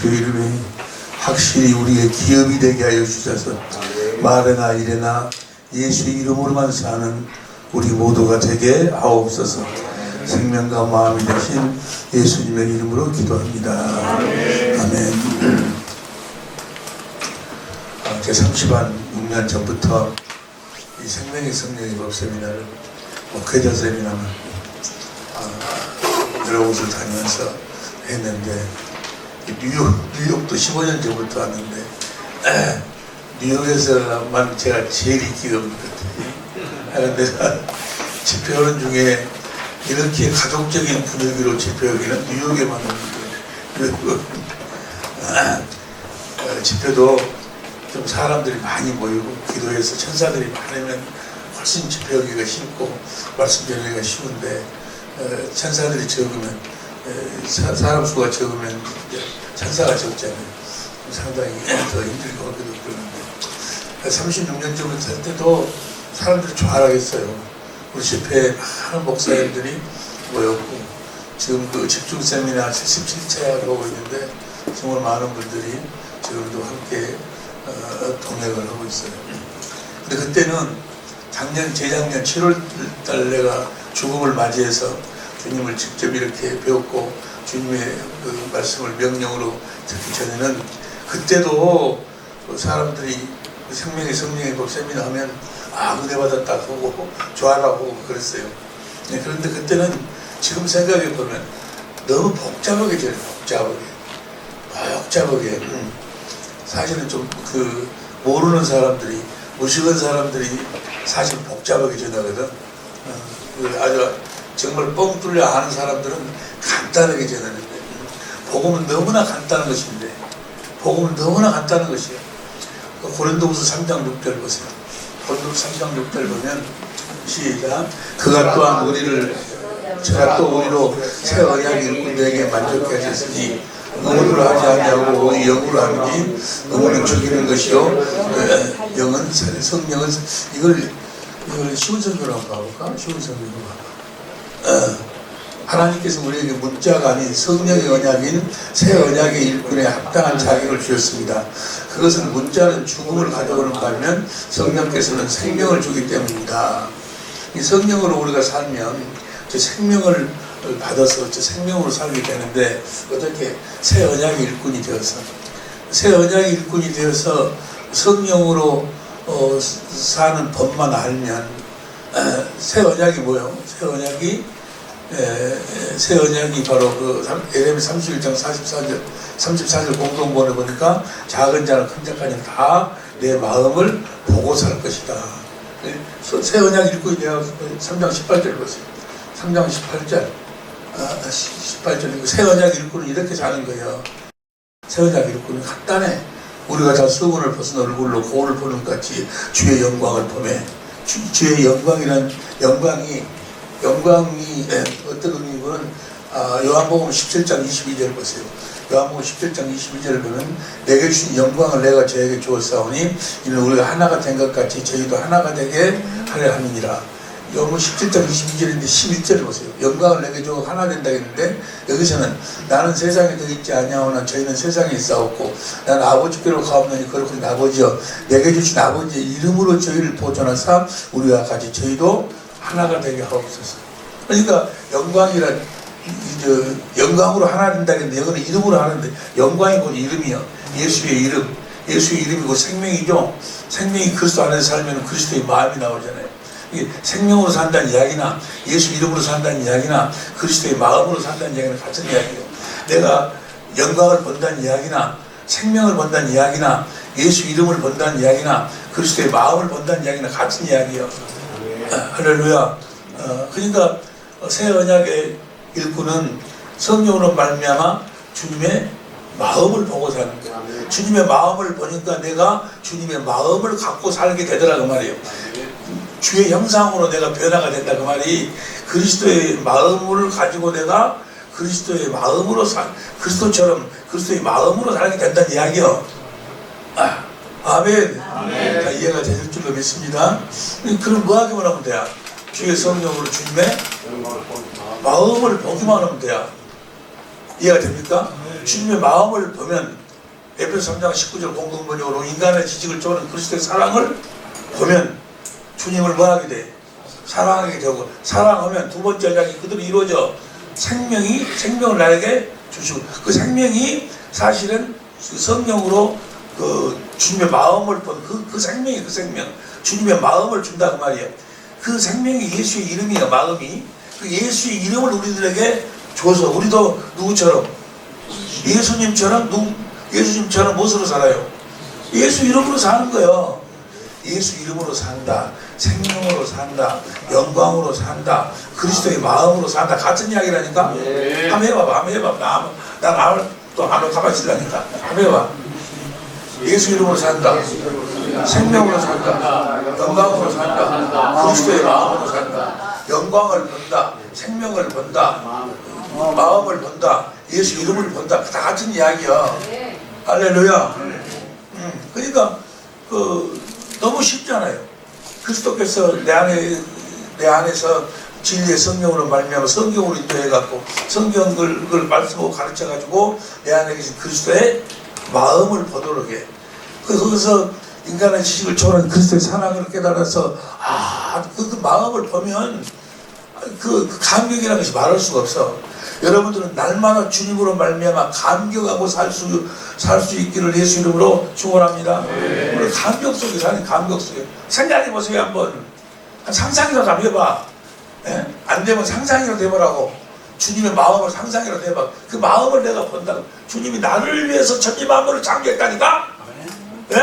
예수의 이름이 확실히 우리의 기업이 되게 하여 주셔서 말에나 이래나 예수의 이름으로만 사는 우리 모두가 되게 하옵소서. 생명과 마음이 되신 예수님의 이름으로 기도합니다. 아멘. 제 36년 전부터 이 생명의 성령의 법 세미나를 목회자 세미나는 여러 곳을 다니면서 했는데 뉴욕도 15년 전부터 왔는데 뉴욕에서만 제가 제일 인기가 없거든요. 내가 집회하는 중에 이렇게 가족적인 분위기로 집회하기는 뉴욕에만 오는데 집회도 좀 사람들이 많이 모이고 기도해서 천사들이 많으면 훨씬 집회하기가 쉽고 말씀 전하기가 쉬운데 천사들이 적으면 사람 수가 적으면 천사가 적잖아요. 상당히 더 힘들고 하기도 그러는데 36년 전부터 할 때도 사람들이 좋아하겠어요. 우리 집회에 많은 목사님들이 모였고 지금 그 집중 세미나 77차 하고 있는데 정말 많은 분들이 지금도 함께 동행을 하고 있어요. 근데 그때는 재작년 7월 달 내가 죽음을 맞이해서 주님을 직접 이렇게 배웠고 주님의 그 말씀을 명령으로 듣기 전에는 그때도 사람들이 생명의 성령의 법 세미나 하면 은혜 받았다 하고 좋아라고 그랬어요. 그런데 그때는 지금 생각해 보면 너무 복잡하게 전해 복잡하게 사실은 좀 모르는 사람들이 무식한 사람들이 사실 복잡하게 전하거든. 아주 정말 뻥 뚫려 아는 사람들은 간단하게 전하는데 복음은 너무나 간단한 것인데 복음은 너무나 간단한 것이에요. 고린도후서 3장 6절 보세요. 고린도후서 3장 6절 보면 시작. 제가 또 우리로 새 언약 일꾼들에게 만족해 하셨으니 의무로 하지 않냐고 오직 영으로 하는지 의무는 죽이는 것이요 영은 성령은 이걸 쉬운 성경으로 한번 봐볼까? 쉬운 성경으로 봐봐. 하나님께서 우리에게 문자가 아닌 성령의 언약인 새 언약의 일꾼에 합당한 자격을 주셨습니다. 그것은 문자는 죽음을 가져오는 반면 성령께서는 생명을 주기 때문입니다. 이 성령으로 우리가 살면 저 생명을 받아서 저 생명으로 살게 되는데 어떻게 새 언약의 일꾼이 되어서 성령으로 사는 법만 알면 새 언약이 뭐예요? 새 언약이 바로 에레미야 31장 34절 공동본에 보니까 작은 자는 큰 자까지 다 내 마음을 보고 살 것이다. 새 언약 일꾼이 되어 3장 18절 보세요. 3장 18절 새 언약 일꾼은 이렇게 사는 거예요. 새 언약 일꾼은 간단해. 우리가 다 수건을 벗은 얼굴로 거울을 보는 것 같이 주의 영광을 보매 주의 영광이란 영광이 어떤 의미는 요한복음 17장 22절 보세요. 요한복음 17장 22절을 보면 내게 주신 영광을 내가 저에게 주었사오니 이는 우리가 하나가 된 것 같이 저희도 하나가 되게 하려 함이니라. 요한복음 17장 22절인데 11절을 보세요. 영광을 내게 주고 하나 된다 했는데 여기서는 나는 세상에 더 있지 아니하오나 저희는 세상에 있사옵고 나는 아버지께로 가옵나니 그렇거니 아버지여 내게 주신 아버지의 이름으로 저희를 보존하사 우리와 같이 저희도 하나가 되게 하옵소서. 그러니까 영광으로 하나 된다 했는데 여기는 이름으로 하는데 영광이 곧 이름이요. 예수의 이름이고 생명이죠. 생명이 그리스도 안에서 살면 그리스도의 마음이 나오잖아요. 이게 생명으로 산다는 이야기나 예수 이름으로 산다는 이야기나 그리스도의 마음으로 산다는 이야기는 같은 이야기예요. 내가 영광을 본다는 이야기나 생명을 본다는 이야기나 예수 이름을 본다는 이야기나 그리스도의 마음을 본다는 이야기는 같은 이야기예요. 할렐루야. 그러니까 새 언약의 일꾼은 성령으로 말미암아 주님의 마음을 보고 사는 거예요. 주님의 마음을 보니까 내가 주님의 마음을 갖고 살게 되더라 그 말이에요. 주의 형상으로 내가 변화가 된다 그 말이 그리스도의 마음을 가지고 내가 그리스도의 마음으로 그리스도처럼 그리스도의 마음으로 살게 된다는 이야기요. 아멘. 자, 이해가 되실 줄로 믿습니다. 그럼 뭐 하기만 하면 돼요? 주의 성령으로 주님의 마음을 보기만 하면 돼요. 이해가 됩니까? 주님의 마음을 보면 에베소 3장 19절 공동번역으로 인간의 지식을 초월한 그리스도의 사랑을 보면 주님을 뭐하게 돼? 사랑하게 되고, 사랑하면 두 번째 언약이 그대로 이루어져 생명을 나에게 주시고, 그 생명이 사실은 성령으로 그 주님의 마음을 본 그 생명이, 그 생명, 주님의 마음을 준다 그 말이에요. 그 생명이 예수의 이름이야. 마음이 그 예수의 이름을 우리들에게 줘서 우리도 누구처럼, 예수님처럼 무엇으로 살아요? 예수 이름으로 사는 거예요. 예수 이름으로 산다, 생명으로 산다, 영광으로 산다, 그리스도의 마음으로 산다. 같은 이야기라니까. 한번 해봐봐. 한번 해봐. 나또 가만히 있으라니까. 한번 해봐. 예수 이름으로 산다, 생명으로 산다, 영광으로 산다, 그리스도의 마음으로 산다. 영광을 본다, 생명을 본다, 마음을 본다, 예수 이름을 본다. 다 같은 이야기야. 할렐루야. 그러니까 너무 쉽잖아요. 그리스도께서 내 안에서 진리의 성령으로 말미암아 성경으로 인도해갖고 성경을 말씀으로 가르쳐가지고 내 안에 계신 그리스도의 마음을 보도록 해. 거기서 인간의 지식을 초월한 그리스도의 사랑을 깨달아서 그 마음을 보면 그 감격이라는 것이 말할 수가 없어. 여러분들은 날마다 주님으로 말미암아 감격하고 살 수 있기를 예수 이름으로 축원합니다. 우리 감격 속에 사는, 감격 속에 생각해 보세요. 한번 상상이라도 한번 해봐. 예? 안 되면 상상이라도 해보라고. 주님의 마음을 상상이라도 해봐. 그 마음을 내가 본다고. 주님이 나를 위해서 천지 만물을 창조했다니까. 예?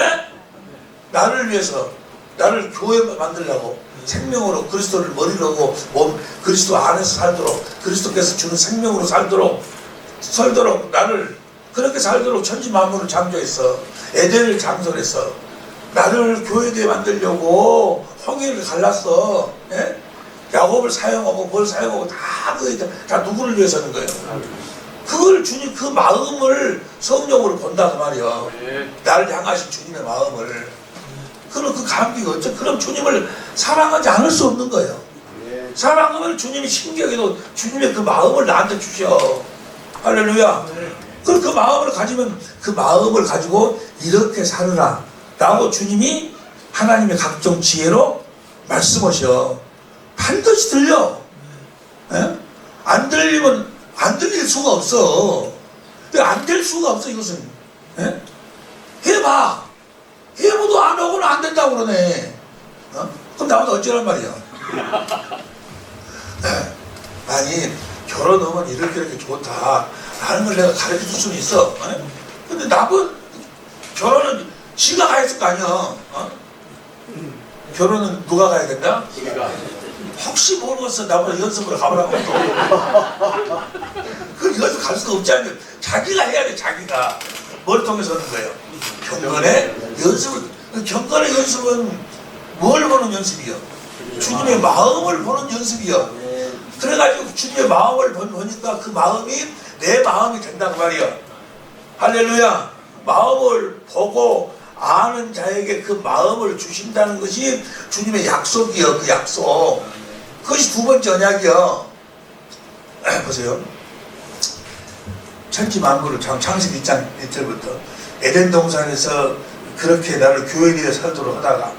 나를 위해서, 나를 교회 만들려고 생명으로 그리스도를 머리로 하고 몸 그리스도 안에서 살도록, 그리스도께서 주는 생명으로 살도록 나를 그렇게 살도록 천지 만물을 창조했어. 에덴을 창설했어. 나를 교회되게 만들려고 홍해를 갈랐어. 예? 야곱을 사용하고 뭘 사용하고 다 누구를 위해서 하는 거예요? 그걸 주님 그 마음을 성령으로 본다 그 말이야. 나를 향하신 주님의 마음을. 그럼 그 감기가 어쩌? 그럼 주님을 사랑하지 않을 수 없는 거예요. 사랑하면 주님이 신기하게도 주님의 그 마음을 나한테 주셔. 할렐루야. 그럼 그 마음을 가지면 그 마음을 가지고 이렇게 살으라 라고 주님이 하나님의 각종 지혜로 말씀하셔. 반드시 들려. 에? 안 들리면 안 들릴 수가 없어. 안 될 수가 없어 이것은. 에? 해봐. 해봐도 안 하고는 안 된다고 그러네. 그럼 나보다 어쩌란 말이야. 아니 결혼하면 이렇게 좋다 라는 걸 내가 가르쳐 줄 수는 있어. 근데 나도 결혼은 지가 가야 될 거 아니야. 결혼은 누가 가야 된다? 혹시 모르겠어. 나보다 연습을 가보라고 또. 그 연습 갈 수가 없지 않냐. 자기가 해야 돼. 자기가. 뭘 통해서 하는 거예요? 경건의 연습을. 경건의 연습은 뭘 보는 연습이요? 주님의 마음을 보는 연습이요. 그래가지고 주님의 마음을 보니까 그 마음이 내 마음이 된다고 말이야. 할렐루야. 마음을 보고 아는 자에게 그 마음을 주신다는 것이 주님의 약속이요. 그 약속. 그것이 두 번째 언약이요. 보세요. 천지 만물을 창세기 1장 1절부터 에덴 동산에서 그렇게 나를 교회되어 살도록 하다가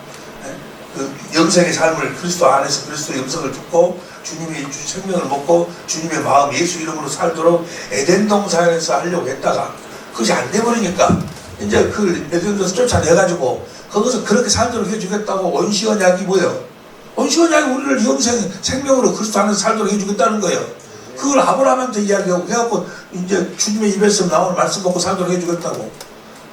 그 영생의 삶을 그리스도 안에서 그리스도의 음성을 듣고 주님이 주신 생명을 먹고 주님의 마음 예수 이름으로 살도록 에덴 동산에서 하려고 했다가 그것이 안 돼버리니까 이제 그 에덴 동산에서 쫓아내가지고 거기서 그렇게 살도록 해주겠다고 온시 언약이 뭐예요? 온시 언약이 우리를 영생 생명으로 그리스도 안에서 살도록 해주겠다는 거예요. 그걸 아브라함한테 이야기하고 해갖고 이제 주님의 입에서 나오는 말씀 먹고 살도록 해주겠다고.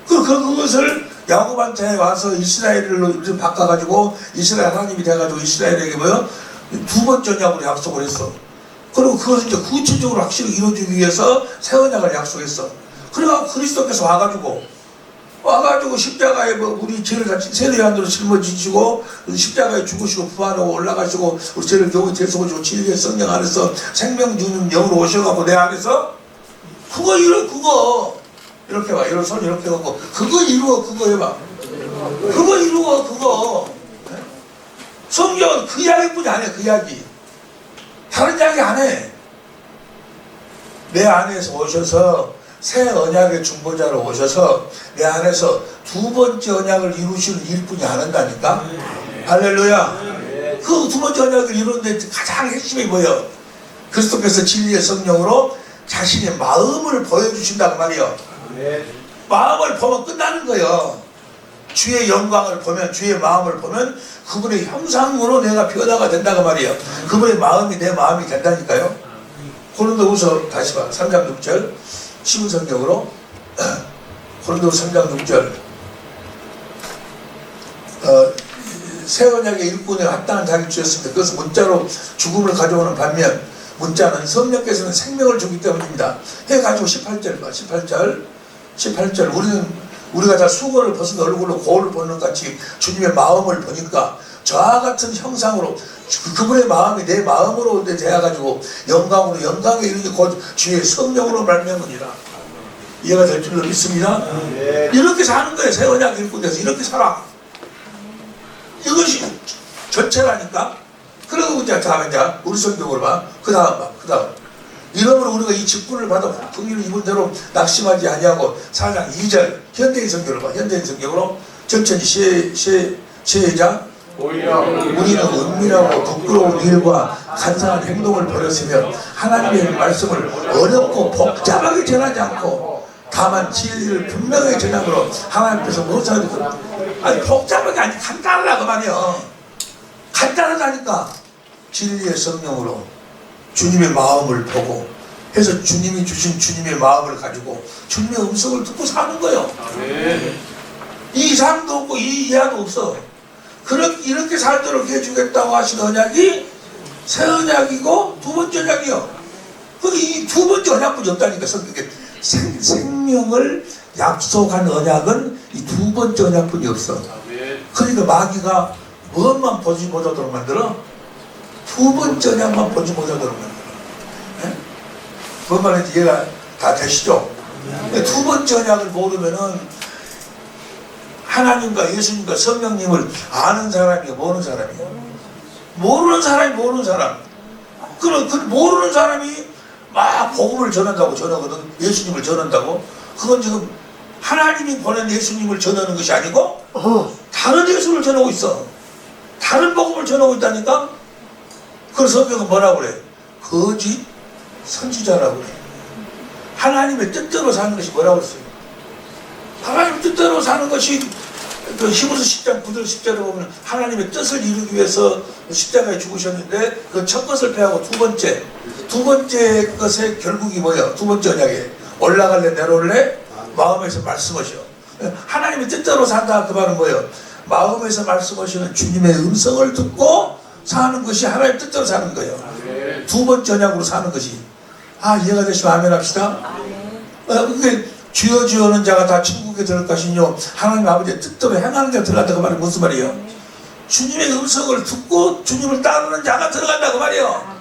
그것을 야곱한테 와서 이스라엘로 좀 바꿔가지고 이스라엘 하나님이 돼가지고 이스라엘에게 뭐요? 두 번째 언약으로 약속을 했어. 그리고 그것을 이제 구체적으로 확실히 이루어주기 위해서 새 언약을 약속했어. 그래가 그리스도께서 와가지고 십자가에 우리 죄를 같이 세례요한으로 짊어지시고 십자가에 죽으시고 부활하고 올라가시고 우리 죄를 겨우 대속하시고 진리의 성령 안에서 생명 주는 영으로 오셔가고 내 안에서 그거 이렇게 봐. 이런 손 이렇게 하고 그거 이루어 그거 해봐. 그거 이루어 그거. 성경은 그 이야기뿐이 안 해. 그 이야기. 다른 이야기 안 해. 내 안에서 오셔서 새 언약의 중보자로 오셔서 내 안에서 두 번째 언약을 이루시는 일뿐이 안 한다니까. 할렐루야. 그 두 번째 언약을 이루는데 가장 핵심이 뭐예요? 그리스도께서 진리의 성령으로 자신의 마음을 보여주신다고 말이요. 마음을 보면 끝나는 거예요. 주의 영광을 보면, 주의 마음을 보면 그분의 형상으로 내가 변화가 된다고 말이에요. 그분의 마음이 내 마음이 된다니까요. 고린도후서 다시 봐. 3장 6절 쉬운 성경으로 고린도후서 3장 6절 새 언약의 일꾼에 합당한 자를 주셨습니다. 그것은 문자로 죽음을 가져오는 반면 문자는 성령께서는 생명을 주기 때문입니다. 해가지고 18절 봐. 18절 우리가 다 수건을 벗은 얼굴로 거울을 보는 것 같이 주님의 마음을 보니까 저와 같은 형상으로 그분의 마음이 내 마음으로 되어가지고 영광에 이르니 곧 주의 성령으로 말미암으니라. 이해가 될 줄로 믿습니다. 이렇게 사는 거예요. 새 언약 일꾼에서 이렇게 살아. 이것이 전체라니까. 그리고 이제 다음에 우리 성경으로 봐. 그 다음. 이러므로 우리가 이 직분을 받아 풍기를 입은 대로 낙심하지 아니하고 4장 2절 현대인 성경으로 봐. 현대인 성경으로 천천히 시작. 우리는 은밀하고 부끄러운 일과 간사한 행동을 버렸으며 하나님의 말씀을 어렵고 복잡하게 전하지 않고 다만 진리를 분명하게 전함으로 하나님 앞에서 못하는 것. 아니 복잡하게 아니 간단하다 그 말이야. 간단하다니까. 진리의 성령으로 주님의 마음을 보고 해서 주님이 주신 주님의 마음을 가지고 주님의 음성을 듣고 사는 거예요. 이 이상도 없고 이 이하도 없어. 이렇게 살도록 해주겠다고 하신 언약이 새 언약이고 두 번째 언약이요. 이 두 번째 언약뿐이 없다니까. 생명을 약속한 언약은 이 두 번째 언약뿐이 없어. 그러니까 마귀가 무엇만 보지 못하도록 만들어? 두 번째 언약만 보지 못하도록 만들어. 뭔 말인지 이해가 다 되시죠? 두 번째 언약을 모르면은 하나님과 예수님과 성령님을 아는 사람이요, 모르는 사람이요. 모르는 사람이 모르는 사람. 그 모르는 사람이 막 복음을 전하거든. 예수님을 전한다고. 그건 지금 하나님이 보낸 예수님을 전하는 것이 아니고 다른 예수를 전하고 있어. 다른 복음을 전하고 있다니까. 그래서 성경은 뭐라고 그래? 거짓 선지자라고 그래. 하나님의 뜻대로 사는 것이 뭐라고 그랬어요? 하나님의 뜻대로 사는 것이 그 히브리서 10장 9절 10절에 보면 하나님의 뜻을 이루기 위해서 십자가에 죽으셨는데 그 첫 것을 패하고 두 번째 것의 결국이 뭐예요? 두 번째 언약에 올라갈래 내려올래? 마음에서 말씀하셔. 하나님의 뜻대로 산다 그 말은 뭐예요? 마음에서 말씀하시는 주님의 음성을 듣고 사는 것이 하나님의 뜻대로 사는 거예요. 두 번째 언약으로 사는 것이. 이해가 되시면 아멘 합시다. 그게 주여 주여는 자가 다 천국에 들어갈 것이뇨 하나님 아버지의 뜻대로 행하는 자가 들어간다 그 말이 무슨 말이에요? 주님의 음성을 듣고 주님을 따르는 자가 들어간다 그 말이에요.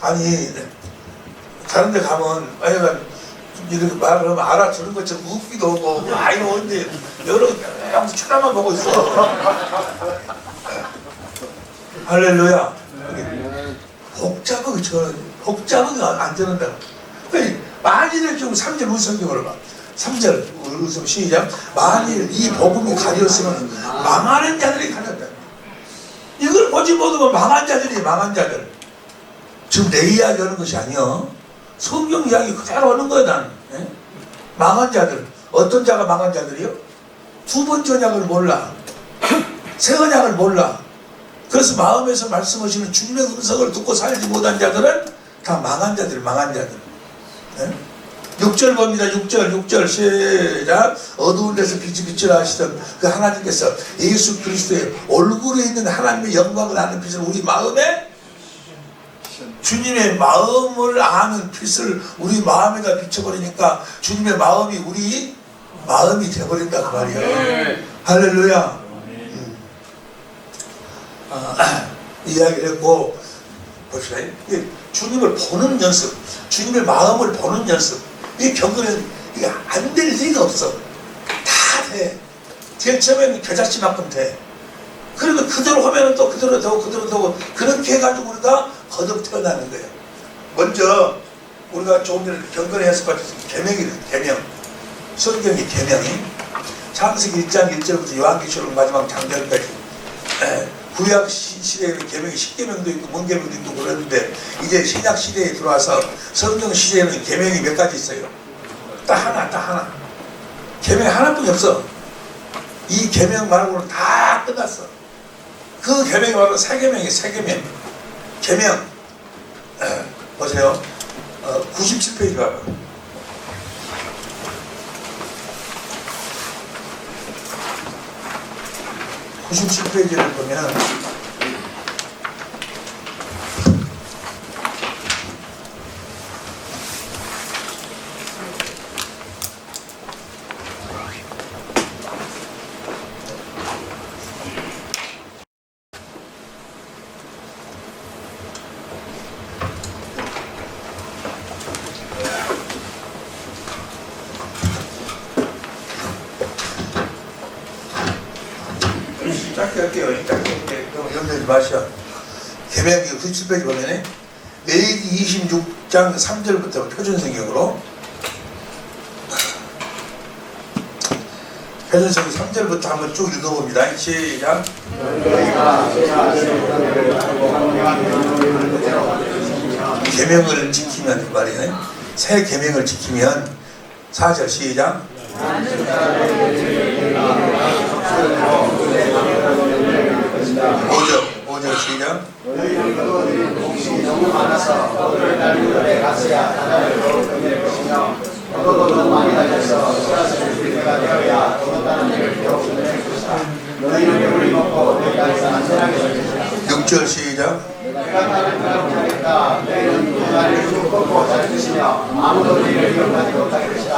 아니 다른 데 가면 이렇게 말을 하면 알아들은 것처럼 웃기도 하고 이거 근데 여러 항상 쳐다만 보고 있어. 할렐루야. 복잡하게 안 되는다. 만일의 경우 3절 우리 성경으로 봐. 3절 우리 성경 시작. 만일 이 복음이 가렸으면 망하는 자들이 가렸다. 이걸 보지 못하면 망한 자들. 지금 내 이야기 하는 것이 아니야. 성경 이야기 그대로 하는 거야 난. 망한 자들. 어떤 자가 망한 자들이요? 두 번째 언약을 몰라. 새 언약을 몰라. 그래서 마음에서 말씀하시는 주님의 음성을 듣고 살지 못한 자들은 다 망한 자들. 6절 봅니다. 6절 시작. 어두운 데서 빛을 하시던 그 하나님께서 예수 그리스도의 얼굴에 있는 하나님의 영광을 아는 빛을 우리 마음에 주님의 마음을 아는 빛을 우리 마음에다 비춰버리니까 주님의 마음이 우리 마음이 되어버린다 그 말이에요. 할렐루야. 이야기를 했고 봅시다. 주님을 보는 연습, 주님의 마음을 보는 연습. 이 경건은 이게 안 될 리가 없어. 다 돼. 제일 처음에는 겨자씨만큼 돼. 그러면 그대로 하면은 또 그대로 되고 그렇게 해가지고 우리가 거듭 태어나는 거예요. 먼저 우리가 조금 전에 경건했을 것 같아서 계명. 성경의 계명이 창세기 1장 1절부터 요한계시록 마지막 장면까지 구약 시대에는 계명이 10계명도 있고 문계명도 있고 그랬는데 이제 신약 시대에 들어와서 성경 시대에는 계명이 몇 가지 있어요. 딱 하나. 계명이 하나뿐이 없어. 이 계명 말고는 다 끝났어. 그 계명이 바로 세계명이에요. 세계명. 계명. 보세요. 97페이지 봐봐요. 97페이지를 보면 짧게 할게요. 염려하지 마셔. 계명기 97페이지 보면 레위기 26장 3절부터 표준성경으로 표준성경 3절부터 한번 쭉 읽어봅니다. 시작. 계명을 지키면 그 말이에요. 새 계명을 지키면 4절 시작. 5절 시작. 너희는 그들의 몫이 너무 많아서 너희를 달린 들에 가서야 바다를 더욱 끝낼 것이며 너도 너무 많이 달려서 소라스를 줄이가 되어야 더 다른 일을 더욱 끝낼 것이다. 너희는 배불리 먹고 내 땅에서 안전하게 살 것이다. 6절 시작. 내가 다른 나라 못하겠다. 너희는 그 나를 쭉 꺾고 잘 것이며 아무도 너희를 위협하지 못할 것이다.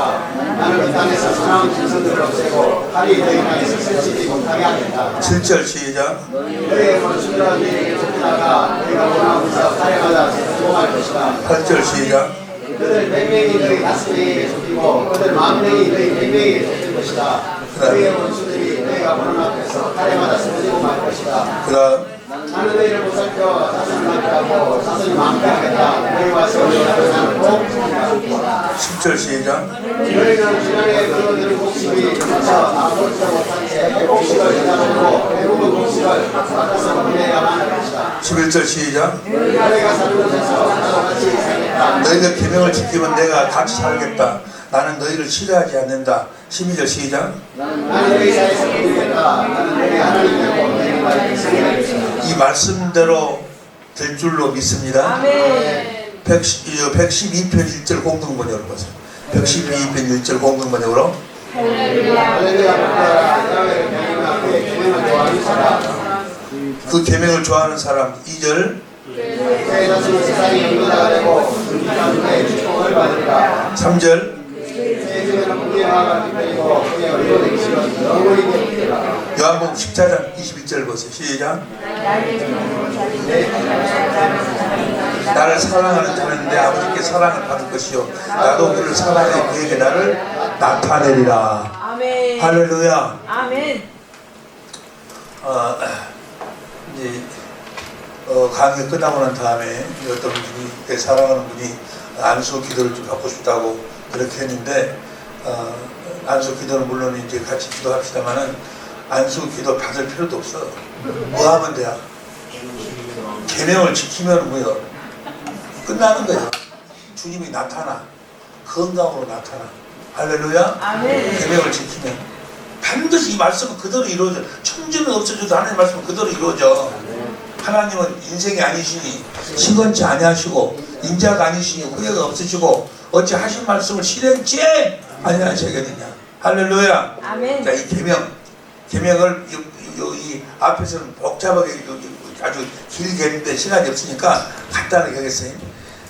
나는 그 땅에서 사나운 짐승들을 없애고 칼이 너희 땅에서 설치지 못하게 하겠다. 7절 시작. 너희의 원수들은 너희에게 쫓겨나가 너희가 원하는 곳에서 살해마다 수고할 것이다. 8절 시작. 그들 100명이 너희 5명에게 쫓기고 그들 10,000명이 너희 100명에게 쫓길 것이다. 너희의 원수들이 너희가 보는 앞에서 칼에마다 쓰러지고 말 것이다. 그 다음 나는 너희를 보살펴 자손을 낳게 하고 자손이 많게 하겠다. 너희와 세월이 나는 꼭 지키라. 10절 시작. 너희는 지난해 그들의 곡식이 있어서 아무것도 못한 채 곡식을 기다리고 배부른 곡식을 받아서 보내야만 할 것이다. 11절 시작. 너희가 사는 곳에서 나와 같이 살겠다. 너희가 계명을 지키면 내가 같이 살겠다. 나는 너희를 싫어하지 않는다. 12절 시작. 나는 너희 사이에서 부르겠다. 나는 너희 하나님 되고 너희와 백성이 되겠다. 이 말씀대로 될 줄로 믿습니다. 아멘. 112편 1절 공동번역으로 보세요. 112편 1절 공동번역으로 할렐루야. 할렐루야. 야훼를 경외하고 계명을 좋아하는 사람. 그 계명을 좋아하는 사람 2절 그의 자손은 세상의 인도자가 되고 그의 그의 축복을 받으리라. 3절 그의 주변은 공의와 기쁨이고 그의 얼굴의 기술은 영원히 되리라. 요한복음 14장 21절 보세요. 시작. 나를 사랑하는 자는 내 아버지께 사랑을 받을 것이요 나도 그를 사랑해 그에게 나를 나타내리라. 아멘. 할렐루야. 아멘. 이제 강의 끝나고 난 다음에 어떤 분이 내 사랑하는 분이 안수 기도를 좀 받고 싶다고 그렇게 했는데 안수 기도는 물론 이제 같이 기도합시다만은 안수 기도 받을 필요도 없어. 뭐 하면 돼요? 계명을 지키면 뭐요? 끝나는 거예요. 주님이 나타나. 건강으로 나타나. 할렐루야. 아멘. 계명을 지키면 반드시 이 말씀은 그대로 이루어져. 천지는 없어져도 하나님의 말씀은 그대로 이루어져. 하나님은 인생이 아니시니 시건치 아니하시고 인자가 아니시니 후회가 없으시고 어찌 하신 말씀을 실행치 아니하시겠느냐. 할렐루야. 아멘. 자, 이 계명을 이 앞에서는 복잡하게 아주 길게 했는데 시간이 없으니까 간단하게 하겠어요.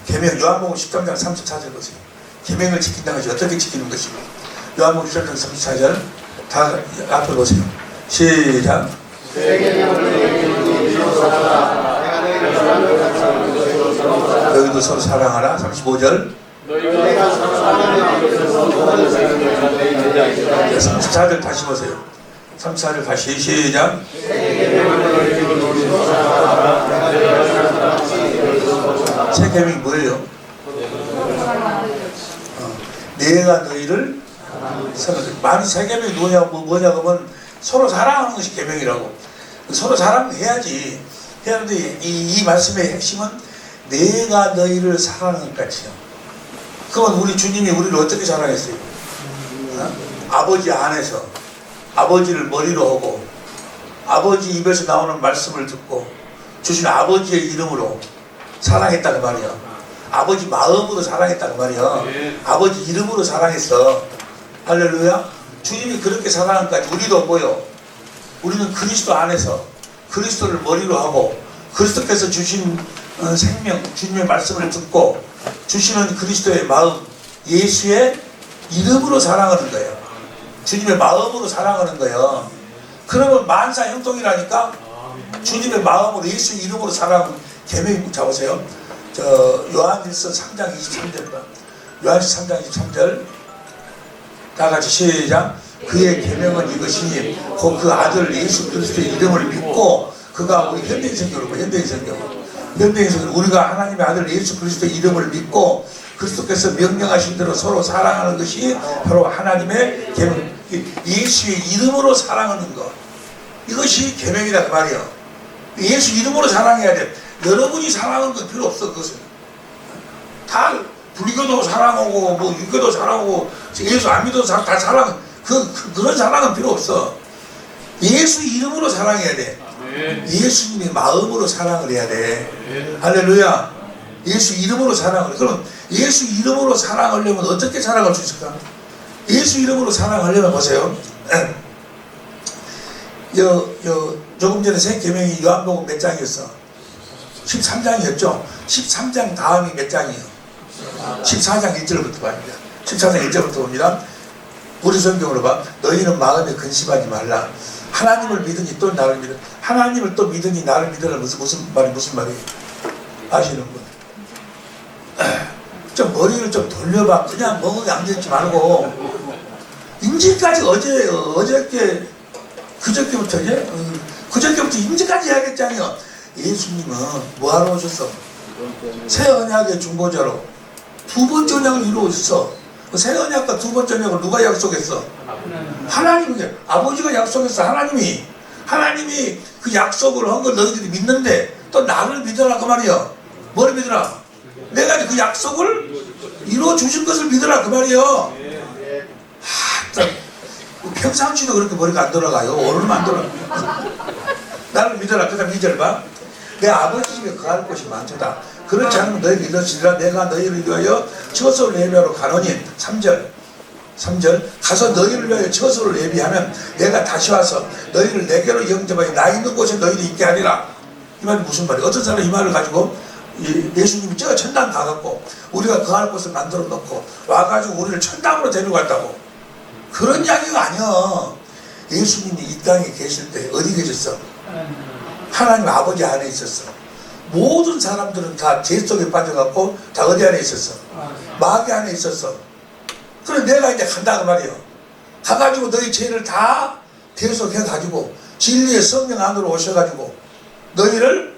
계명 요한복음 13장 34절 보세요. 계명을 지킨다는 것이 어떻게 지키는 것이고 요한복음 13장 34절 다 앞에 보세요. 시작. 너희도 서로 사랑하라. 35절. 34절 다시 보세요. 34절 다시 시작. 새 계명이 뭐예요? 내가 너희를 사랑하는 많은 세 계명이 뭐냐 그러면 서로 사랑하는 것이 계명이라고. 서로 사랑해야지. 해야하는데 이 말씀의 핵심은 내가 너희를 사랑하는 것이요. 그건 우리 주님이 우리를 어떻게 사랑했어요? 아버지 안에서 아버지를 머리로 하고 아버지 입에서 나오는 말씀을 듣고 주신 아버지의 이름으로 사랑했다는 말이야. 아버지 마음으로 사랑했다는 말이야. 아버지 이름으로 사랑했어. 할렐루야. 주님이 그렇게 사랑한 까지 우리도 뭐요? 우리는 그리스도 안에서 그리스도를 머리로 하고 그리스도께서 주신 생명, 주님의 말씀을 듣고 주시는 그리스도의 마음, 예수의 이름으로 사랑하는 거예요. 주님의 마음으로 사랑하는 거예요. 그러면 만사 형통이라니까. 주님의 마음으로 예수 이름으로 사랑하는 계명이 잡으세요. 요한일서 3장 23절입니다. 요한일서 3장 23절 다 같이 시작. 그의 계명은 이것이니 곧 그 아들 예수 그리스도의 이름을 믿고 그가 우리 현대인성경으로 현대인성경으로 우리가 하나님의 아들 예수 그리스도의 이름을 믿고 그리스도께서 명령하신 대로 서로 사랑하는 것이 바로 하나님의 계명. 예수의 이름으로 사랑하는 것, 이것이 계명이다 그 말이야. 예수 이름으로 사랑해야 돼. 여러분이 사랑하는 건 필요 없어. 그것은 다 불교도 사랑하고 뭐 유교도 사랑하고 예수 안 믿어도 다 사랑. 그런 사랑은 필요 없어. 예수 이름으로 사랑해야 돼. 예수님의 마음으로 사랑을 해야 돼. 할렐루야. 예수 이름으로 사랑을. 그럼 예수 이름으로 사랑하려면 어떻게 사랑할 수 있을까? 예수 이름으로 사랑하려면 보세요. 조금 전에 새 계명이 요한복음 몇 장이었어? 13장이었죠. 13장 다음이 몇 장이에요? 14장 1절부터 봅니다. 14장 1절부터 봅니다. 우리 성경으로 봐. 너희는 마음에 근심하지 말라. 하나님을 믿으니 또 나를 믿으라. 하나님을 또 믿으니 나를 믿으라. 무슨 말이에요? 아시는 분? 좀 머리를 좀 돌려봐. 그냥 멍하게 앉아있지 말고. 인지까지 어저께 그저께부터 인지까지 해야겠잖아요. 예수님은 뭐하러 오셨어? 새 언약의 중보자로 두 번째 언약을 이루어졌어. 새 언약과 두 번째 언약을 누가 약속했어? 하나님이. 아버지가 약속했어. 하나님이 그 약속을 한 걸 너희들이 믿는데 또 나를 믿어라 그 말이야. 뭘 믿어라? 내가 그 약속을 이루어 주신 것을 믿어라 그 말이야. 평상시도 그렇게 머리가 안 돌아가요. 오늘만 안 돌아가. 나를 믿어라. 그 다음 2절 봐. 내 아버지 집에 거할 곳이 많도다. 그렇지 않으면 너희를 이르시리라. 내가 너희를 위하여 처소를 예비하러 가노니. 3절 가서 너희를 위하여 처소를 예비하면 내가 다시 와서 너희를 내게로 영접하여 나 있는 곳에 너희를 있게 하리라. 이 말이 무슨 말이야? 어떤 사람이 이 말을 가지고 예수님이 저 천당 가갖고 우리가 거할 곳을 만들어 놓고 와가지고 우리를 천당으로 데려갔다고. 그런 이야기가 아니야. 예수님이 이 땅에 계실 때 어디 계셨어? 하나님 아버지 안에 있었어. 모든 사람들은 다 죄 속에 빠져갖고 다 어디 안에 있었어? 마귀 안에 있었어. 그래 내가 이제 간다 그 말이야. 가가지고 너희 죄를 다 대속해가지고 진리의 성령 안으로 오셔가지고 너희를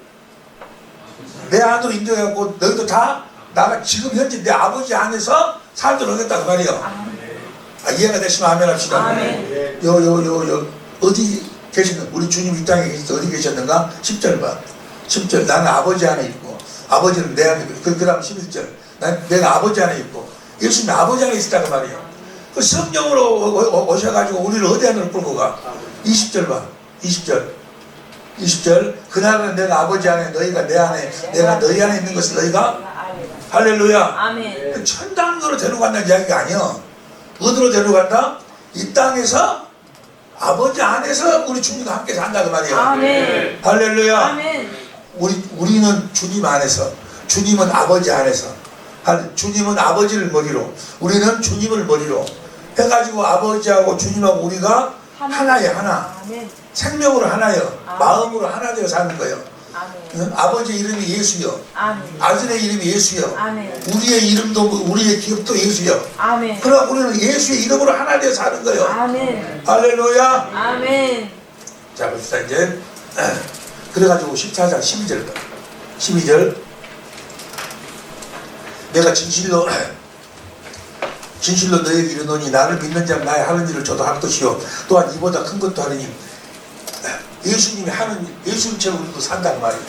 내 안으로 인도해갖고 너희도 다 나가 지금 현재 내 아버지 안에서 살도록 하겠다 그 말이야. 이해가 되시면 아멘 합시다. 어디 계시는 우리 주님 이 땅에 계실 때 어디 계셨는가? 10절 봐. 10절 나는 아버지 안에 있고 아버지는 내 안에 있고 그 다음 11절 내가 아버지 안에 있고 예수님 아버지 안에 있었다고 말이에요. 그 성령으로 오셔가지고 우리를 어디 안으로 끌고 가? 20절 봐. 20절 그날은 내가 아버지 안에 너희가 내 안에 내가 너희 안에 있는 것을 너희가 할렐루야. 아멘. 천당으로 데려간다는 이야기가 아니야. 어디로 데려간다? 이 땅에서 아버지 안에서 우리 주님과 함께 산다 그 말이야. 아멘. 할렐루야. 아멘. 우리는 주님 안에서, 주님은 아버지 안에서, 주님은 아버지를 머리로, 우리는 주님을 머리로 해가지고 아버지하고 주님하고 우리가 하나예요. 하나. 아멘. 생명으로 하나요. 아멘. 마음으로 하나 되어 사는 거예요. 아멘. 아버지 이름이 예수요. 아멘. 아들의 이름이 예수요. 아멘. 우리의 이름도 우리의 기업도 예수요. 아멘. 그럼 우리는 예수의 이름으로 하나 되어 사는 거예요. 아멘. 할렐루야. 아멘. 자, 봅시다 이제. 그래가지고 14장 12절 내가 진실로 진실로 너에게 이르노니 나를 믿는 자는 나의 하는 일을 저도 할 것이요 또한 이보다 큰 것도 하리니. 예수님이 하는 예수님처럼 우리도 산단 말이에요.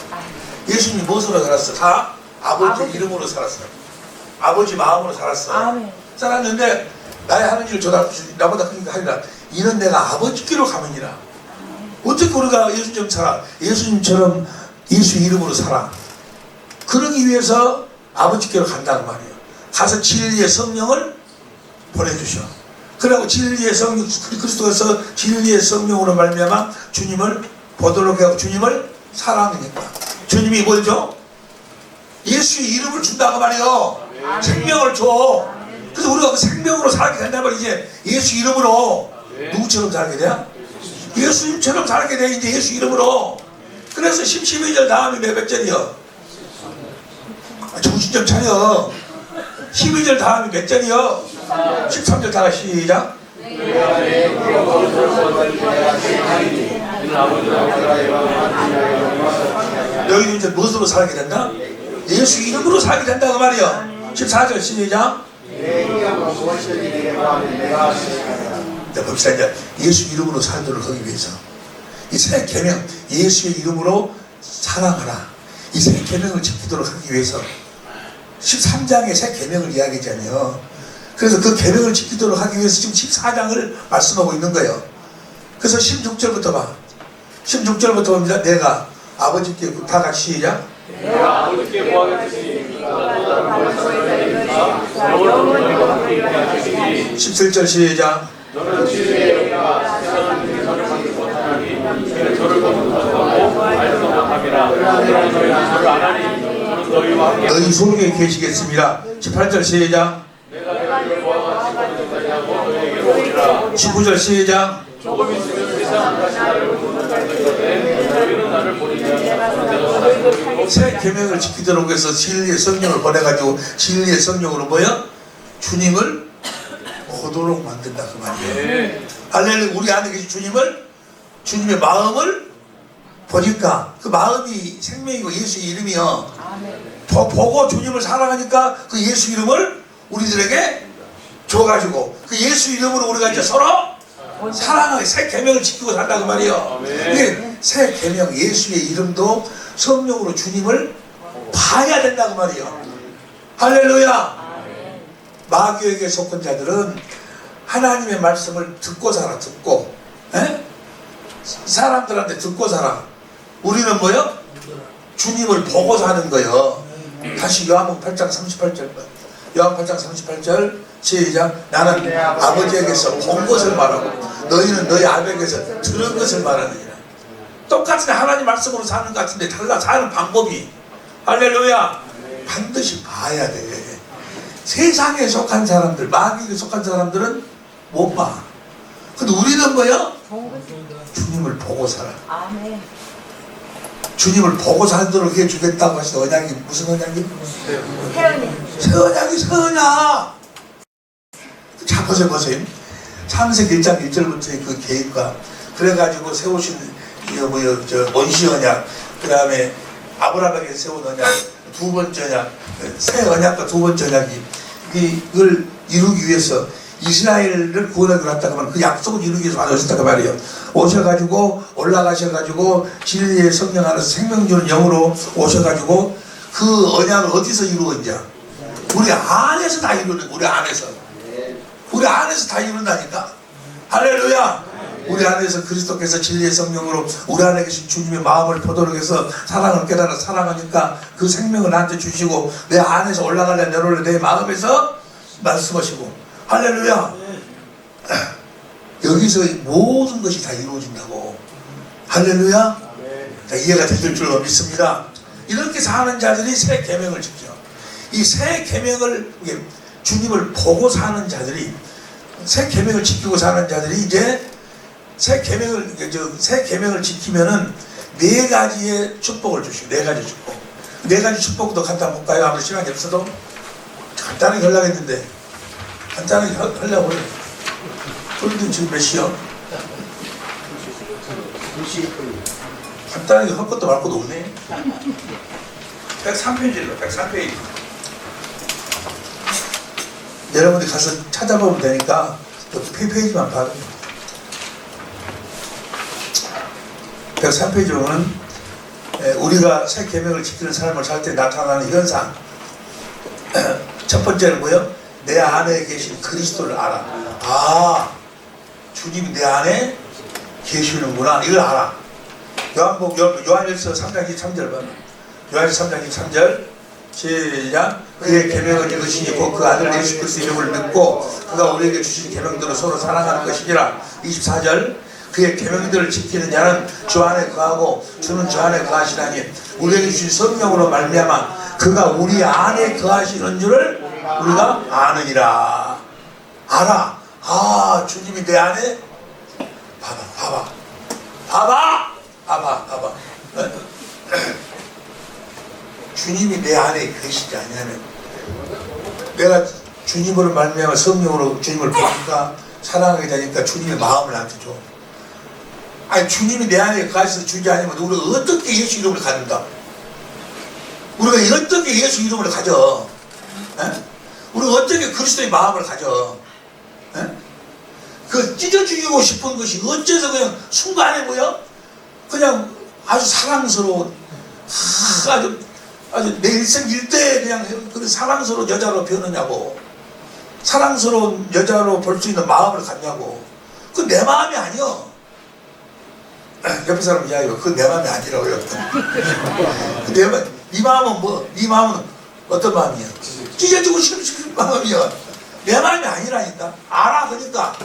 예수님이 무엇으로 살았어? 다 아버지 이름으로 살았어요. 아버지 마음으로 살았어. 아멘. 살았는데 나의 하는 일을 저도 할 것이요 나보다 큰 것 하리라. 이는 내가 아버지께로 가면이라. 어떻게 우리가 예수님처럼 살아? 예수님처럼 예수 이름으로 살아. 그러기 위해서 아버지께로 간다는 말이에요. 가서 진리의 성령을 보내주셔. 그리고 진리의 성령, 그리스도께서 진리의 성령으로 말미암아 주님을 보도록 하고 주님을 사랑하니까. 주님이 뭐죠? 예수의 이름을 준다고 말이에요. 생명을 줘. 그래서 우리가 그 생명으로 살게 된다면 이제 예수 이름으로 누구처럼 살게 돼요? 예수님처럼 살게 돼. 이제 예수 이름으로. 그래서 12절 다음이 몇 절이요? 정신 좀 차려. 12절 다음이 몇 절이요? 13절 다 시작. 너희는 이제 무엇으로 살게 된다? 예수 이름으로 살게 된다고 말이요. 14절 시작. 자, 봅시다. 이제 예수 이름으로 살도록 하기 위해서 이 새 계명, 예수의 이름으로 사랑하라. 이 새 계명을 지키도록 하기 위해서 13장의 새 계명을 이야기하잖아요. 그래서 그 계명을 지키도록 하기 위해서 지금 14장을 말씀하고 있는 거예요. 그래서 16절부터 봐. 16절부터 봅니다. 내가 아버지께 다 같이 시작. 내가 아버지께 구하겠으니 17절 시작. 너는 진리의 영과 세상을 위해 저를 받지 못하나니 이는 저를 보지 못하고 알지도 못함이라. 그러나 너희는 저를 아나니 저는 너희와 함께 너희 속에 계시겠습니다. 18절 시작. 내가 너희를 보아같이 보는 자냐고 너희에게로 오리라. 19절 시작. 조금 있으면 세상은 다시 나를 보지 못할 것인데 너희는 나를 보리니 새 계명을 지키도록 해서 진리의 성령을 보내가지고 진리의 성령으로 뭐야? 주님을 보도록 만든다 그 말이에요. 할렐루야. 우리 안에 계신 주님을, 주님의 마음을 보니까 그 마음이 생명이고 예수의 이름이요. 보고 주님을 사랑하니까 그 예수 이름을 우리들에게 줘가지고 그 예수 이름으로 우리가 이제 서로 사랑하게 새 계명을 지키고 산다 그 말이에요. 이게 새 계명 예수의 이름도 성령으로 주님을 봐야 된다 그 말이에요. 할렐루야. 마귀에게 속한 자들은 하나님의 말씀을 듣고 살아. 듣고 사람들한테 듣고 살아. 우리는 뭐요? 주님을 보고 사는 거예요. 다시 요한복음 8장 38절 요한 8장 38절 시작. 나는 아버지에게서 본 것을 말하고 너희는 너희 아버지에게서 들은 것을 말하느니라. 똑같은 하나님 말씀으로 사는 것 같은데 달라 사는 방법이. 할렐루야. 반드시 봐야 돼. 세상에 속한 사람들, 마귀에 속한 사람들은 못 봐. 근데 우리는 뭐야? 주님을 보고 살아. 아멘. 주님을 보고 살도록 해주겠다고 하신 언약이 무슨 언약이? 새 언약이 새 언약. 자, 보세요. 창세기 1장 1절부터의 그 계획과 그래가지고 세우신 원시 언약, 그 다음에 아브라함에게 세운 언약, 두 번째 언약, 새 언약과 두 번째 언약이 이걸 이루기 위해서 이스라엘을 구원하기로 왔다고 하면 그 약속을 이루기 위해서 와주셨다고 말이에요. 오셔가지고 올라가셔가지고 진리의 성령 안에서 생명 주는 영으로 오셔가지고 그 언약을 어디서 이루어 이제 우리 안에서 다 이루는. 우리 안에서 다 이룬다니까. 할렐루야. 우리 안에서 그리스도께서 진리의 성령으로 우리 안에 계신 주님의 마음을 보도록 해서 사랑을 깨달아 사랑하니까 그 생명을 나한테 주시고 내 안에서 올라갈래 내려올래 내 마음에서 말씀하시고. 할렐루야. 여기서 모든 것이 다 이루어진다고. 할렐루야. 자, 이해가 되실 줄로 믿습니다. 이렇게 사는 자들이 새 계명을 지켜. 이 새 계명을 주님을 보고 사는 자들이 새 계명을 지키고 사는 자들이 이제 새 계명을 지키면은 네 가지의 축복을 주시고 네 가지 축복. 네 가지 축복도 간단 볼까요? 아무리 시간이 없어도 간단하게 하려고 했는데 간단하게 하려고 그래. 우리도 지금 몇 시요? 간단하게 할 것도 말 것도 없네. 103페이지로 103페이지. 여러분들이 가서 찾아보면 되니까 페이지만 봐요. 103페이지 보면 우리가 새 계명을 지키는 삶을 살 때 나타나는 현상. 첫 번째는 뭐예요? 내 안에 계신 그리스도를 알아. 아, 주님이 내 안에 계시는구나. 이걸 알아. 요한일서 3장 23절 봐. 요한일서 3장 23절 시작. 그의 계명을 이것이니 곧 그 아들 예수 그리스도 이름을 믿고 그가 우리에게 주신 계명대로 서로 사랑하는 것이니라. 24절. 그의 계명들을 지키는 자는 주 안에 거하고 주는 주 안에 거하시나니 우리에게 주신 성령으로 말미암아 그가 우리 안에 거하시는 줄을 우리가 아느니라. 알아. 아, 주님이 내 안에 봐봐. 주님이 내 안에 계시지 않냐면 내가 주님으로 말미암아 성령으로 주님을 보니까 사랑하게 되니까 주님의 마음을 나한테 줘. 아니, 주님이 내 안에 가셔서 주지 않으면 우리가 어떻게 예수 이름을 가진다? 우리가 어떻게 예수 이름을 가져? 에? 우리가 어떻게 그리스도의 마음을 가져? 에? 그 찢어 죽이고 싶은 것이 어째서 그냥 순간에 뭐야? 그냥 아주 사랑스러운, 아주 내 일생 일대에 그냥 그 사랑스러운 여자로 변하냐고. 사랑스러운 여자로 볼 수 있는 마음을 갖냐고. 그 내 마음이 아니여. 옆에 사람 이야기해. 그건 내 마음이 아니라고요. 네 마음은 뭐? 네 마음은 어떤 마음이야? 찢어지고 싶은 마음이야. 내 마음이 아니라니까. 알아. 그러니까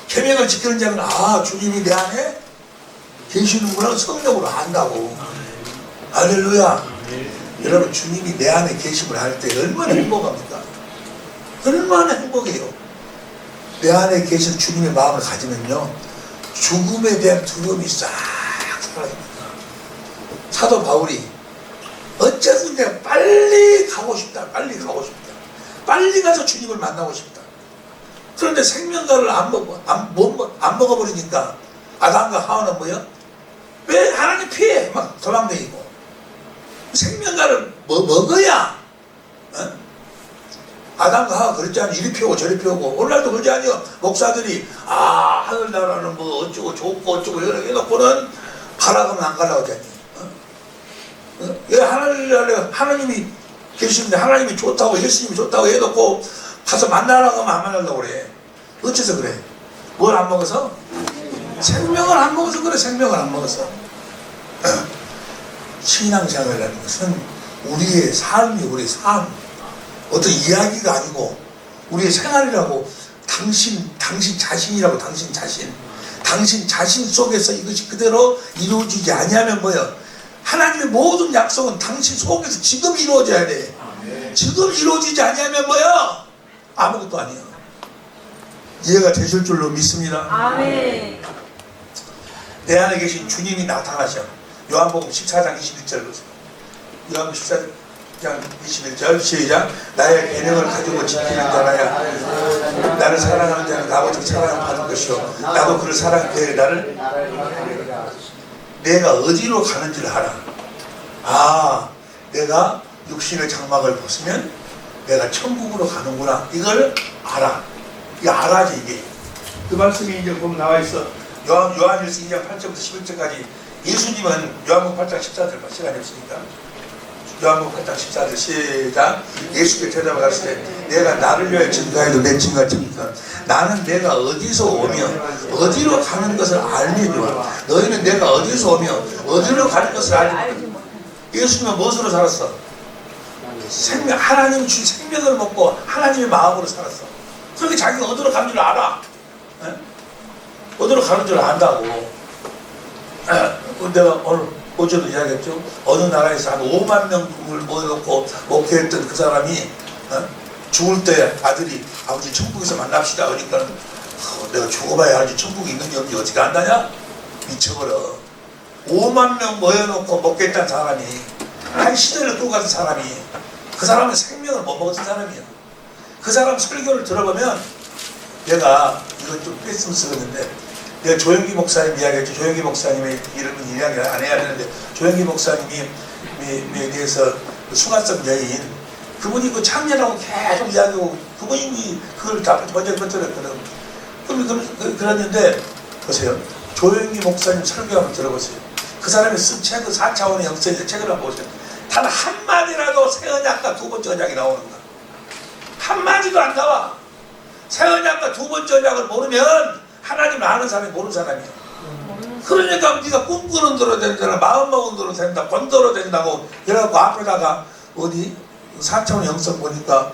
계명을 지키는 자는 아, 주님이 내 안에 계시는구나 성령으로 안다고. 할렐루야. 여러분, 주님이 내 안에 계심을 할 때 얼마나 행복합니까? 얼마나 행복해요. 내 안에 계신 주님의 마음을 가지면요, 죽음에 대한 두려움이 싹 사라집니다. 사도 바울이 어째서 내가 빨리 가고 싶다. 빨리 가서 주님을 만나고 싶다. 그런데 생명과를 안 먹어버리니까 아담과 하와는 뭐야? 왜 하나님 피해? 막 도망다니고. 생명과를 먹어야, 아담과 하와 그랬지 않니? 이리 피우고 저리 피우고. 오늘날도 그러지 않니요? 목사들이 하늘나라는 뭐 어쩌고 좋고 어쩌고 이렇게 해놓고는 가라가면 안 가려고 하지 않니? 왜 하늘나라에 하나님이 계시는데 하나님이 좋다고 예수님이 좋다고 해놓고 가서 만나라고 하면 안 만나려고 그래. 어째서 그래? 뭘 안 먹어서? 생명을 안 먹어서 그래. 생명을 안 먹어서. 신앙생활이라는 것은 우리의 삶이 우리의 삶, 어떤 이야기가 아니고 우리의 생활이라고. 당신 자신이라고. 당신 자신 속에서 이것이 그대로 이루어지지 아니하면 뭐예요? 하나님의 모든 약속은 당신 속에서 지금 이루어져야 돼. 지금 이루어지지 아니하면 뭐예요? 아무것도 아니에요. 이해가 되실 줄로 믿습니다. 아멘. 내 안에 계신 주님이 나타나셔. 요한복음 14장 21절 보세요. 요한복음 14장 21절 시작. 나의 계명을 가지고 지키는 자라야 나를 사랑하는 자는 아버지 사랑을 받은 것이요 나도 그를 사랑해 나를 내가 어디로 가는지를 알아. 아, 내가 육신의 장막을 벗으면 내가 천국으로 가는구나. 이걸 알아. 이게 알아지 이게. 그 말씀이 이제 보면 나와 있어. 요한일서 2장 8절부터 11절까지. 예수님은 요한복음 8장 14절 시간이 없으니까 요한복음 8장 14절 시작. 예수께 대답을 갔을 때 내가 나를 위하여 증거해도 내 증거가 됩니까? 나는 내가 어디서 오며 어디로 가는 것을 알려주와 너희는 내가 어디서 오며 어디로 가는 것을 알려주와. 예수님은 무엇으로 살았어? 생명, 하나님이 주신 생명을 먹고 하나님의 마음으로 살았어. 그렇게 자기가 어디로 가는 줄 알아. 에? 어디로 가는 줄 안다고. 내가 오늘 어제도 이야기했죠. 어느 나라에서 한 5만 명을 모여놓고 목회했던 그 사람이 죽을 때 아들이 아버지 천국에서 만납시다 그러니까 내가 죽어봐야 알지 천국이 있는지 없는지 어떻게 안다냐? 미쳐버려. 5만 명 모여놓고 먹겠다는 사람이 한 시대를 끌고 가는 사람이 그 사람은 생명을 못 먹었던 사람이야. 그 사람 설교를 들어보면 내가 이건 좀 뺐으면 쓰겠는데 내가 조영기 목사님 이야기했죠. 조영기 목사님의 이름은 이야기 안 해야 되는데 조영기 목사님이 대해서 수가성 여인 그분이 그 참여라고 계속 이야기하고 그분이 그걸 다 먼저 건드렸거든. 그랬는데 보세요. 조영기 목사님 설교 한번 들어보세요. 그 사람이 쓴 책은 4차원의 영성의 책을 한번 보세요. 단 한마디라도 새 언약과 두 번째 언약이 나오는가? 한마디도 안 나와. 새 언약과 두 번째 언약을 모르면 하나님을 아는 사람이 모르는 사람이야. 그러니까 네가 꿈꾸는 대로 된다, 마음먹은 대로 된다, 본대로 된다고 이래갖고 앞에다가 어디 4차원 영성 보니까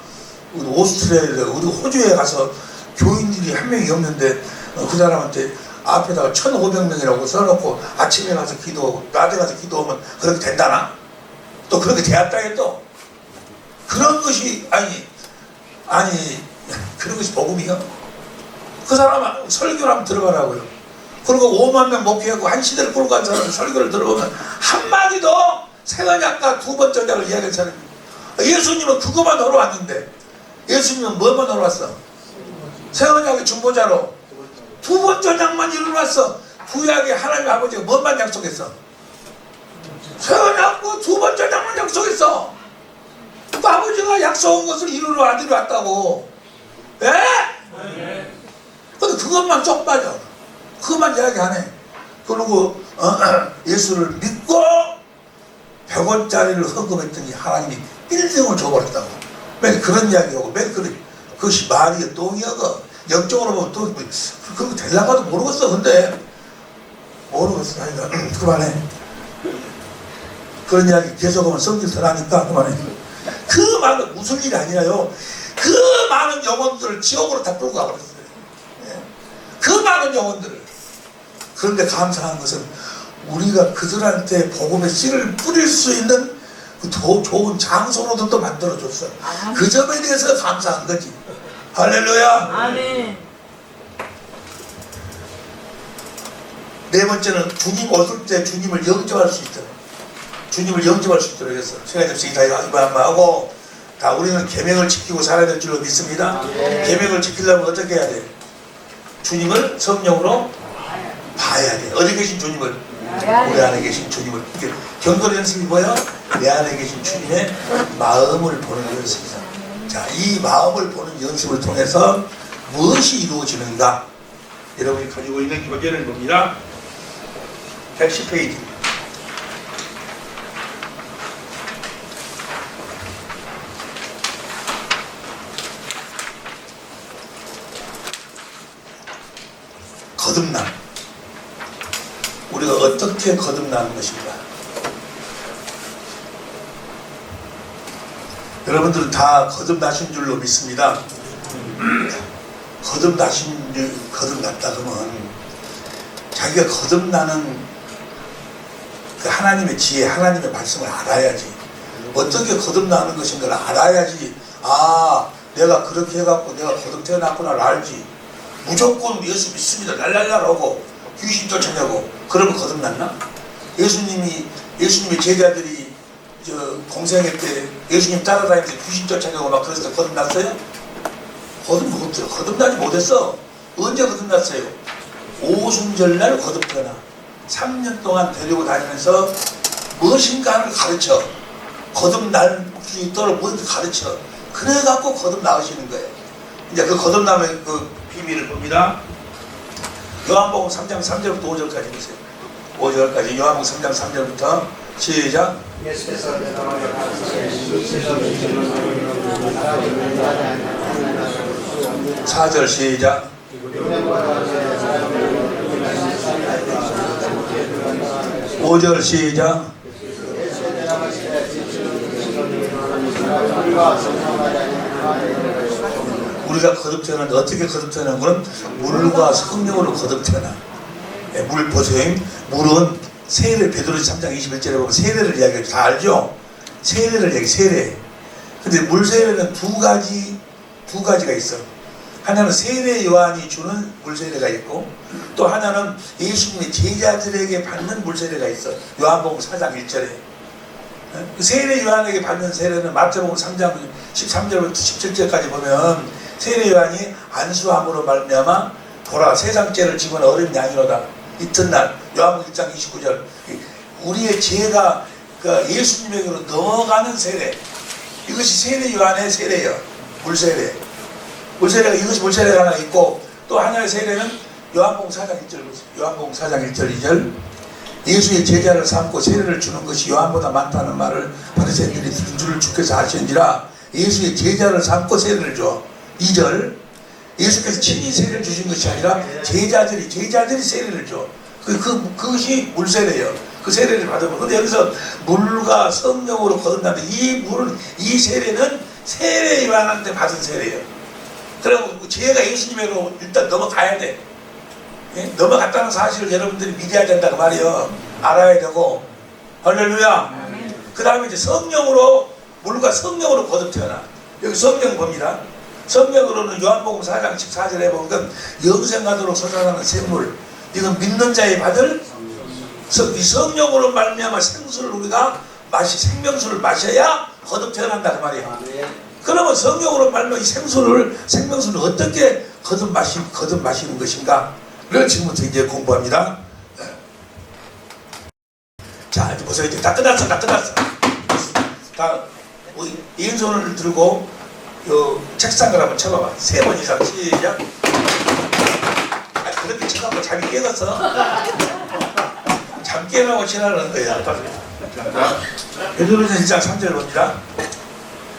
우리 오스트레일리아, 우리 호주에 가서 교인들이 한 명이 없는데 그 사람한테 앞에다가 1,500명이라고 써놓고 아침에 가서 기도하고 낮에 가서 기도하면 그렇게 된다나? 또 그렇게 되었다 해도 그런 것이 아니 그런 것이 복음이야. 그 사람 설교를 한번 들어가라고요. 그리고 5만 명 목회하고 한 시대를 끌고 간 사람 설교를 들어보면 한마디도 새 언약과 두 번째 언약을 이야기한 사람이에요. 예수님은 그것만 하러 왔는데 예수님은 뭐만 하러 왔어? 새 언약의 중보자로 두 번째 언약만 이루러 왔어. 구약에 하나님 아버지가 뭔만 약속했어? 새 언약과 두 번째 언약만 약속했어. 그 아버지가 약속한 것을 이루러 아들이 왔다고. 예? 근데 그것만 쏙 빠져. 그것만 이야기하네. 그리고 예수를 믿고 100원짜리를 헌금했더니 하나님이 빌딩을 줘버렸다고. 맨 그런 이야기하고 맨 그것이 말이야 똥이야. 영적으로 보면 또 그런 거 되려가도 모르겠어. 근데 모르겠어. 하여간 그만해. 그런 이야기 계속하면 성질 덜하니까 그만해. 그 많은 무슨 일이 아니라요. 그 많은 영혼들을 지옥으로 다 끌고 가버렸어요. 그 많은 영혼들을. 그런데 감사한 것은 우리가 그들한테 복음의 씨를 뿌릴 수 있는 그 더 좋은 장소로도 만들어줬어요. 그 점에 대해서 감사한 거지. 할렐루야. 아멘. 네 번째는 주님 오실 때 주님을 영접할 수 있도록. 주님을 영접할 수 있도록 했어. 시간이 없으니 다 이거 한번 하고 다 우리는 계명을 지키고 살아야 될 줄로 믿습니다. 계명을 지키려면 어떻게 해야 돼? 주님을 성령으로 봐야 돼. 어디 계신 주님을? 우리 안에 계신 주님을. 경건 연습이 뭐야? 내 안에 계신 주님의 마음을 보는 연습이다. 자, 이 마음을 보는 연습을 통해서 무엇이 이루어지는가? 여러분이 가지고 있는 교재를 봅니다. 110페이지. 거듭남. 우리가 어떻게 거듭나는 것인가? 여러분들은 다 거듭나신 줄로 믿습니다. 거듭났다 그러면 자기가 거듭나는 그 하나님의 지혜, 하나님의 말씀을 알아야지. 어떻게 거듭나는 것인가를 알아야지. 아, 내가 그렇게 해갖고 내가 거듭 태어났구나를 알지. 무조건 예수 믿습니다. 랄랄랄하고 귀신 쫓아내고 그러면 거듭났나? 예수님의 제자들이 공생애 때 예수님 따라다니면서 귀신 쫓아내고 막 그래서 거듭났어요? 거듭나지 못했어. 언제 거듭났어요? 오순절날 거듭 태어나 3년 동안 데리고 다니면서 무엇인가를 가르쳐. 거듭날 수 있도록 뭘 가르쳐. 그래갖고 거듭 나으시는 거예요. 이제 그 거듭남의 그 비밀을 봅니다. 요한복음 3장 3절부터 5절까지 보세요. 5절까지 요한복음 3장 3절부터 시작. 예수께서 대답하여 가르치시되 4절 시작. 5절 시작. 우리가 거듭 태어나는데 어떻게 거듭 태어나는 거는 물과 성령으로 거듭 태어나. 물 보세요. 물은 세례, 베드로전서 3장 21절에 보면 세례를 이야기해요. 다 알죠? 세례를 얘기, 세례. 근데 물 세례는 두 가지가 있어. 하나는 세례 요한이 주는 물 세례가 있고, 또 하나는 예수님의 제자들에게 받는 물 세례가 있어. 요한복음 4장 1절에. 세례 요한에게 받는 세례는 마태복음 3장 13절부터 17절까지 보면 세례 요한이 안수함으로 말미암아 보라 세상 죄를 지고는 어린 양이로다. 이튿날 요한복음 1장 29절 우리의 죄가 예수님에게로 넘어가는 세례. 이것이 세례 요한의 세례예요. 물세례. 물세례가 이것이 물세례가 하나 있고 또 하나의 세례는 요한복음 4장 1절 요한복음 4장 1절 2절 예수의 제자를 삼고 세례를 주는 것이 요한보다 많다는 말을 바리새인들이 들은 줄을 주께서 하시는지라. 예수의 제자를 삼고 세례를 줘. 2절 예수께서 친히 세례를 주신 것이 아니라 제자들이 세례를 줘. 그것이 물세례예요. 그 세례를 받으면. 근데 여기서 물과 성령으로 거듭나는데 이 세례는 세례 요한한테 받은 세례예요. 그리고 죄가 예수님으로 일단 넘어가야 돼. 예? 넘어갔다는 사실을 여러분들이 믿어야 된다고 말이에요. 알아야 되고. 할렐루야. 그 다음에 이제 성령으로, 물과 성령으로 거듭 태어나. 여기 성령 봅니다. 성령으로는 요한복음 4장 14절에 보면 영생하도록 솟아나는 샘물. 이건 믿는 자의 받을 이 성령으로 말미암아 생수를 우리가 생명수를 마셔야 거듭 태어난다 그 말이에요. 그러면 성령으로 말미암아 이 생명수를 어떻게 거듭 마시는 것인가? 를 지금부터 이제 공부합니다. 자, 이제 보세요. 이제 다 끝났어. 다 왼손을 들고 요 책상을 한번 쳐봐봐. 3번 이상 시작. 그렇게 쳐갖고 자기 깨갔어. 잠 깨라고 지나는 거야. 베드로전서 1장 3절 봅니다.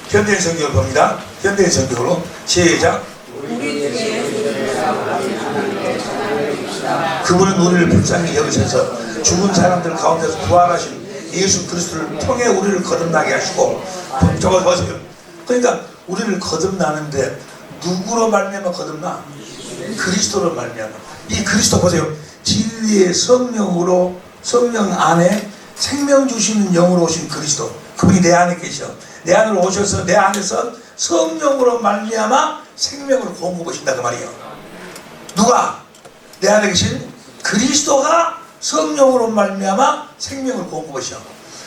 현대인 성경을 봅니다. 현대인 성경으로 시작. 그분은 우리를 불쌍히 여기셔서 죽은 사람들 가운데서 부활하신 예수 그리스도를 통해 우리를 거듭나게 하시고. 저거 보세요. 그러니까 우리를 거듭나는데 누구로 말미암아 거듭나? 그리스도로 말미암아. 이 그리스도 보세요. 진리의 성령으로 성령 안에 생명 주시는 영으로 오신 그리스도. 그분이 내 안에 계셔. 내 안으로 오셔서 내 안에서 성령으로 말미암아 생명을 공급하신다 그 말이에요. 누가? 내 안에 계신 그리스도가 성령으로 말미암아 생명을 공급하셔.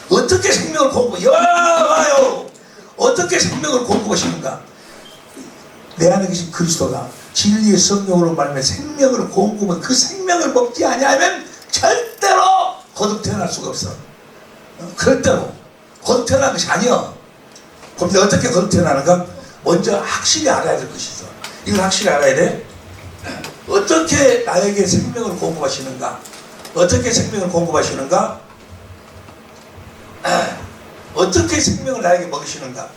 어떻게 생명을 공급해? 봐요. 어떻게 생명을 공급하시는가? 내 안에 계신 그리스도가 진리의 성령으로 말미암아 생명을 공급은 그 생명을 먹지 아니하면 절대로 거듭 태어날 수가 없어. 절대로 거듭 태어나는 것이 아니야. 그럼 어떻게 거듭 태어나는가? 먼저 확실히 알아야 될 것이 있어. 이걸 확실히 알아야 돼. 어떻게 나에게 생명을 공급하시는가? 어떻게 생명을 공급하시는가? 어떻게 생명을 나에게 먹이시는가?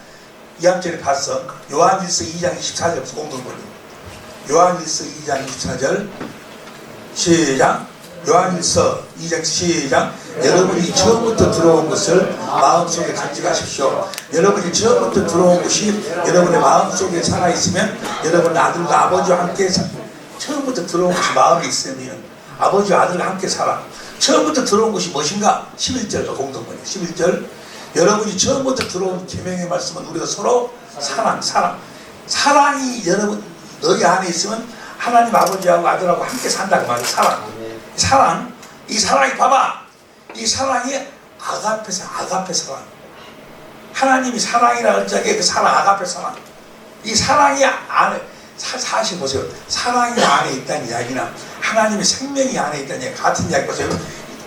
2학절에 봤어. 요한일서 2장 24절 공동번역. 요한일서 2장 24절 시작. 요한일서 2장 시작. 여러분이 처음부터 들어온 것을 마음속에 간직하십시오. 여러분이 처음부터 들어온 것이 여러분의 마음속에 살아있으면 여러분 아들과 아버지와 함께 처음부터 들어온 것이 마음에 있으면 아버지와 아들과 함께 살아. 처음부터 들어온 것이 무엇인가? 11절 공동번역 11절. 여러분이 처음부터 들어온 계명의 말씀은 우리가 서로 사랑이 여러분 너희 안에 있으면 하나님 아버지하고 아들하고 함께 산다고 말이야. 이 사랑이 봐봐. 이 사랑이 아가페 사랑. 하나님이 사랑이라 할 적에 그 사랑 아가페 사랑. 이 사랑이 안에 사실 보세요. 사랑이 안에 있다는 이야기나 하나님의 생명이 안에 있다는 이야기 같은 이야기 보세요.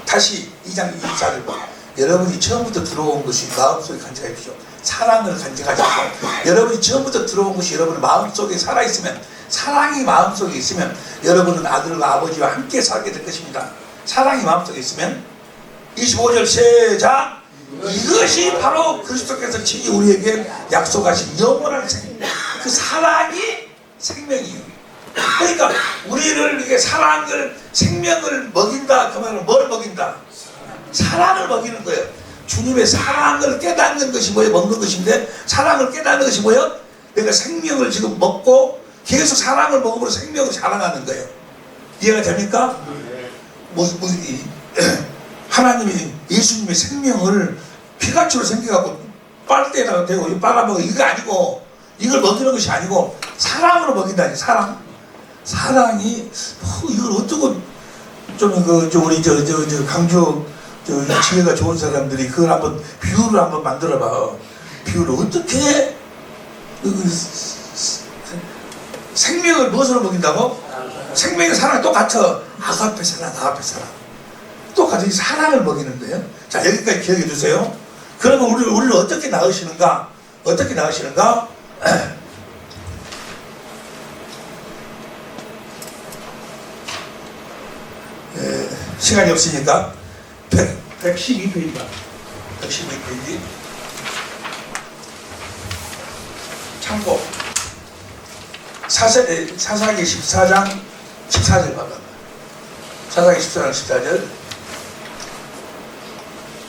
다시 2장 24절 봐. 여러분이 처음부터 들어온 것이 마음속에 간직하십시오. 사랑을 간직하십시오. 여러분이 처음부터 들어온 것이 여러분의 마음속에 살아있으면 사랑이 마음속에 있으면 여러분은 아들과 아버지와 함께 살게 될 것입니다. 사랑이 마음속에 있으면 25절 시작. 이것이 바로 그리스도께서 친히 우리에게 약속하신 영원한 생명. 그 사랑이 생명이에요. 그러니까 우리를 이게 사랑을 생명을 먹인다. 그 말은 뭘 먹인다? 사랑을 먹이는 거예요. 주님의 사랑을 깨닫는 것이 뭐예요? 먹는 것인데 사랑을 깨닫는 것이 뭐예요? 내가 생명을 지금 먹고 계속 사랑을 먹음으로 생명을 자라나는 거예요. 이해가 됩니까? 하나님이 예수님의 생명을 피가치로 생겨갖고 빨대에다가 대고 빨아먹어. 이거 아니고 이걸 먹이는 것이 아니고 사랑으로 먹인다니. 사랑이 이걸 어떻게 좀 우리 강주 지혜가 좋은 사람들이 그걸 한번 비유를 한번 만들어봐. 비유를 어떻게 생명을 무엇으로 먹인다고? 생명의 사랑이 똑같아. 아가페 사랑. 똑같이 사랑을 먹이는 거예요. 자, 여기까지 기억해 주세요. 그러면 우리를 어떻게 낳으시는가? 어떻게 나가시는가? 시간이 없으니까 112페이지다. 112페이지 참고 사사기 14장 14절 봐봐. 사사기 14장 14절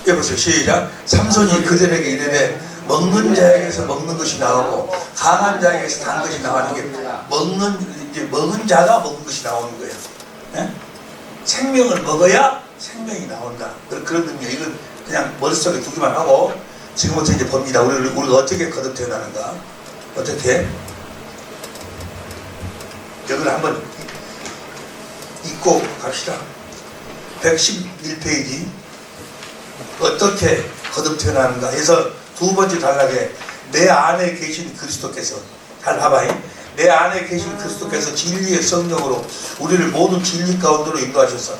여보세요. 시작. 삼손이 그들에게 이르되 먹는 자에게서 먹는 것이 나오고 강한 자에게서 단 것이 나오는 게 먹은 자가 먹은 것이 나오는 거예요. 예? 생명을 먹어야 생명이 나온다. 그런 의미예요. 이건 그냥 머릿속에 두기만 하고 지금부터 이제 봅니다. 우리가 어떻게 거듭 태어나는가? 어떻게? 여기를 한번 읽고 갑시다. 111페이지 어떻게 거듭 태어나는가 해서 두 번째 단락에 내 안에 계신 그리스도께서 잘 봐봐. 내 안에 계신 그리스도께서 진리의 성령으로 우리를 모든 진리 가운데로 인도하셔서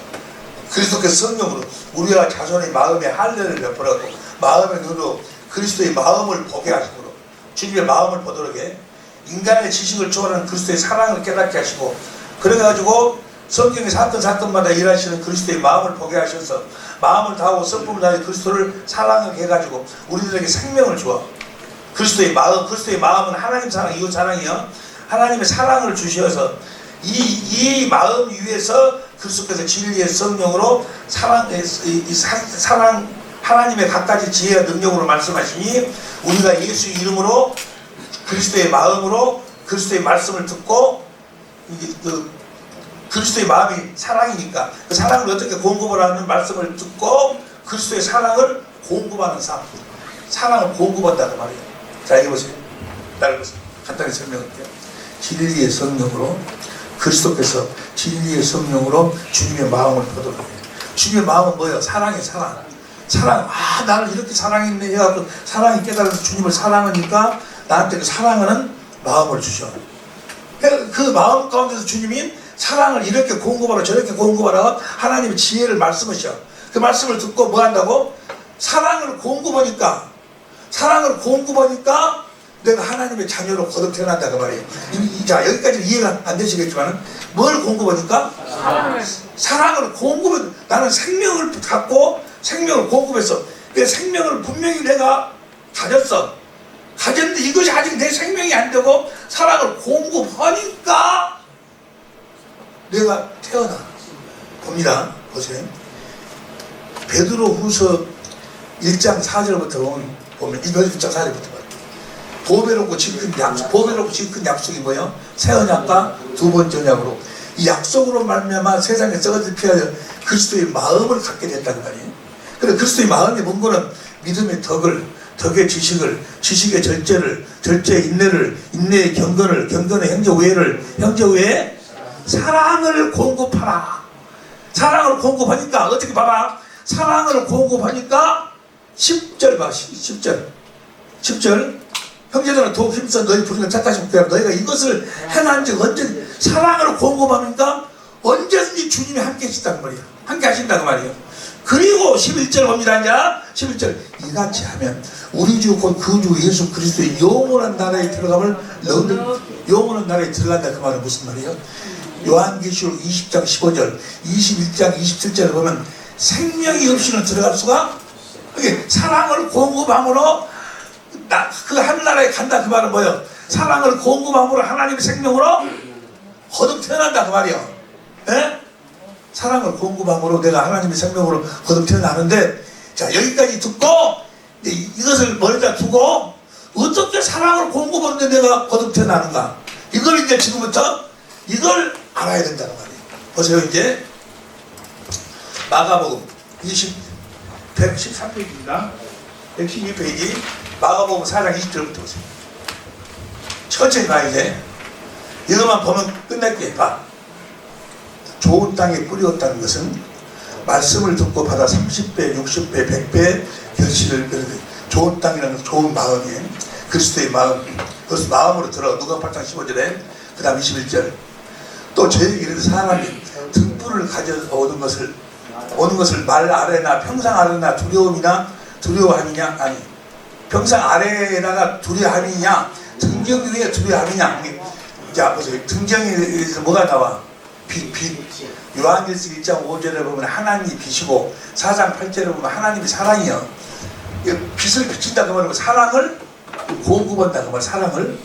그리스도께서 성령으로 우리와 자손의 마음에 할례를 베풀었고 마음의 눈으로 그리스도의 마음을 보게 하시므로 주님의 마음을 보도록 해 인간의 지식을 초월하는 그리스도의 사랑을 깨닫게 하시고 그래가지고 성경의 사건마다 일하시는 그리스도의 마음을 보게 하셔서 마음을 다하고 성품을 다해 그리스도를 사랑하게 해가지고 우리들에게 생명을 주어 그리스도의 마음은 하나님 사랑, 이웃 사랑이요 하나님의 사랑을 주셔서 이 마음 위에서 그리스도께서 진리의 성령으로 사랑 하나님의 각가지 지혜와 능력으로 말씀하시니 우리가 예수 이름으로 그리스도의 마음으로 그리스도의 말씀을 듣고 그리스도의 마음이 사랑이니까 그 사랑을 어떻게 공급을 하는 말씀을 듣고 그리스도의 사랑을 공급하는 삶 사랑을 공급한다고 말이에요. 자 이거 보세요. 따라보세요. 간단히 설명할게요. 진리의 성령으로 그리스도께서 진리의 성령으로 주님의 마음을 보도록 해요. 주님의 마음은 뭐예요? 사랑이에요. 사랑. 나를 이렇게 사랑했네 해갖고 사랑이 깨달아서 주님을 사랑하니까 나한테 그 사랑하는 마음을 주셔. 그 마음 가운데서 주님이 사랑을 이렇게 공급하라 저렇게 공급하라 하나님의 지혜를 말씀하셔. 그 말씀을 듣고 뭐 한다고? 사랑을 공급하니까 내가 하나님의 자녀로 거듭 태어난다 그 말이에요. 자 여기까지 이해가 안 되시겠지만 뭘 공급하니까? 사랑을 공급해. 나는 생명을 갖고 생명을 공급했어. 그 생명을 분명히 내가 가졌는데 이것이 아직 내 생명이 안 되고 사랑을 공급하니까 내가 태어나. 봅니다. 보세요. 베드로후서 1장 4절부터 보면 1장 4절부터 봐요. 보배롭고 지극한 약속이 뭐예요? 새 언약과 두 번째 언약으로 이 약속으로 말미암아 세상에 썩어질 피하여 그리스도의 마음을 갖게 됐다는 말이에요. 그래 그리스도의 마음이 뭔 거는 믿음의 덕의 지식의 절제의 인내를, 인내의 경건의 형제우애의 사랑을 공급하라. 사랑을 공급하니까 어떻게 봐봐. 사랑을 공급하니까 10절 봐. 10절 형제들은 더욱 힘써 너희 부르는 착하신 목표라 너희가 이것을 행한 즉 언제 사랑을 공급하니까 언제든지 주님이 함께 하신다는 말이에요. 함께 하신다는 말이에요. 그리고 11절 봅니다. 이제 11절 이같이 하면 우리 주 곧 그 주 예수 그리스도의 영원한 나라에 들어감을 너희들 영원한 나라에 들어간다 그 말은 무슨 말이에요? 요한계시록 20장 15절 21장 27절을 보면 생명이 없이는 들어갈 수가 그게 사랑을 공급함으로 그 하늘나라에 간다 그 말은 뭐예요? 사랑을 공급함으로 하나님의 생명으로 거듭 태어난다 그 말이에요. 예? 사랑을 공급함으로 내가 하나님의 생명으로 거듭 태어나는데 자 여기까지 듣고 이것을 머리다 두고 어떻게 사랑을 공급하는데 내가 거듭 태어나는가 이걸 이제 지금부터 이걸 알아야 된다는 말이에요. 보세요. 이제 마가복음 113페이지입니다. 112페이지 마가복음 4장 20절부터 보세요. 천천히 봐. 이제 이것만 보면 끝낼게. 봐. 좋은 땅에 뿌리었다는 것은 말씀을 듣고 받아 30배, 60배, 100배 결실을 좋은 땅이라는 것은 좋은 마음이에요. 그리스도의 마음. 그래서 마음으로 들어. 누가 8장 15절에 그 다음 21절 또 저에게 이르되 사람이 등불을 가져서 오는 것을 말 아래나 평상 아래나 두려워함이냐? 아니 병상 아래에다가 둘이 함이냐, 등경 위에 둘이 함이냐. 자, 보세요. 등경에서 뭐가 나와? 빛. 요한일서 1장 5절에 보면 하나님이 빛이고 4장 8절에 보면 하나님이 사랑이요. 빛을 비친다고 말하고 사랑을 공급한다고 말. 사랑을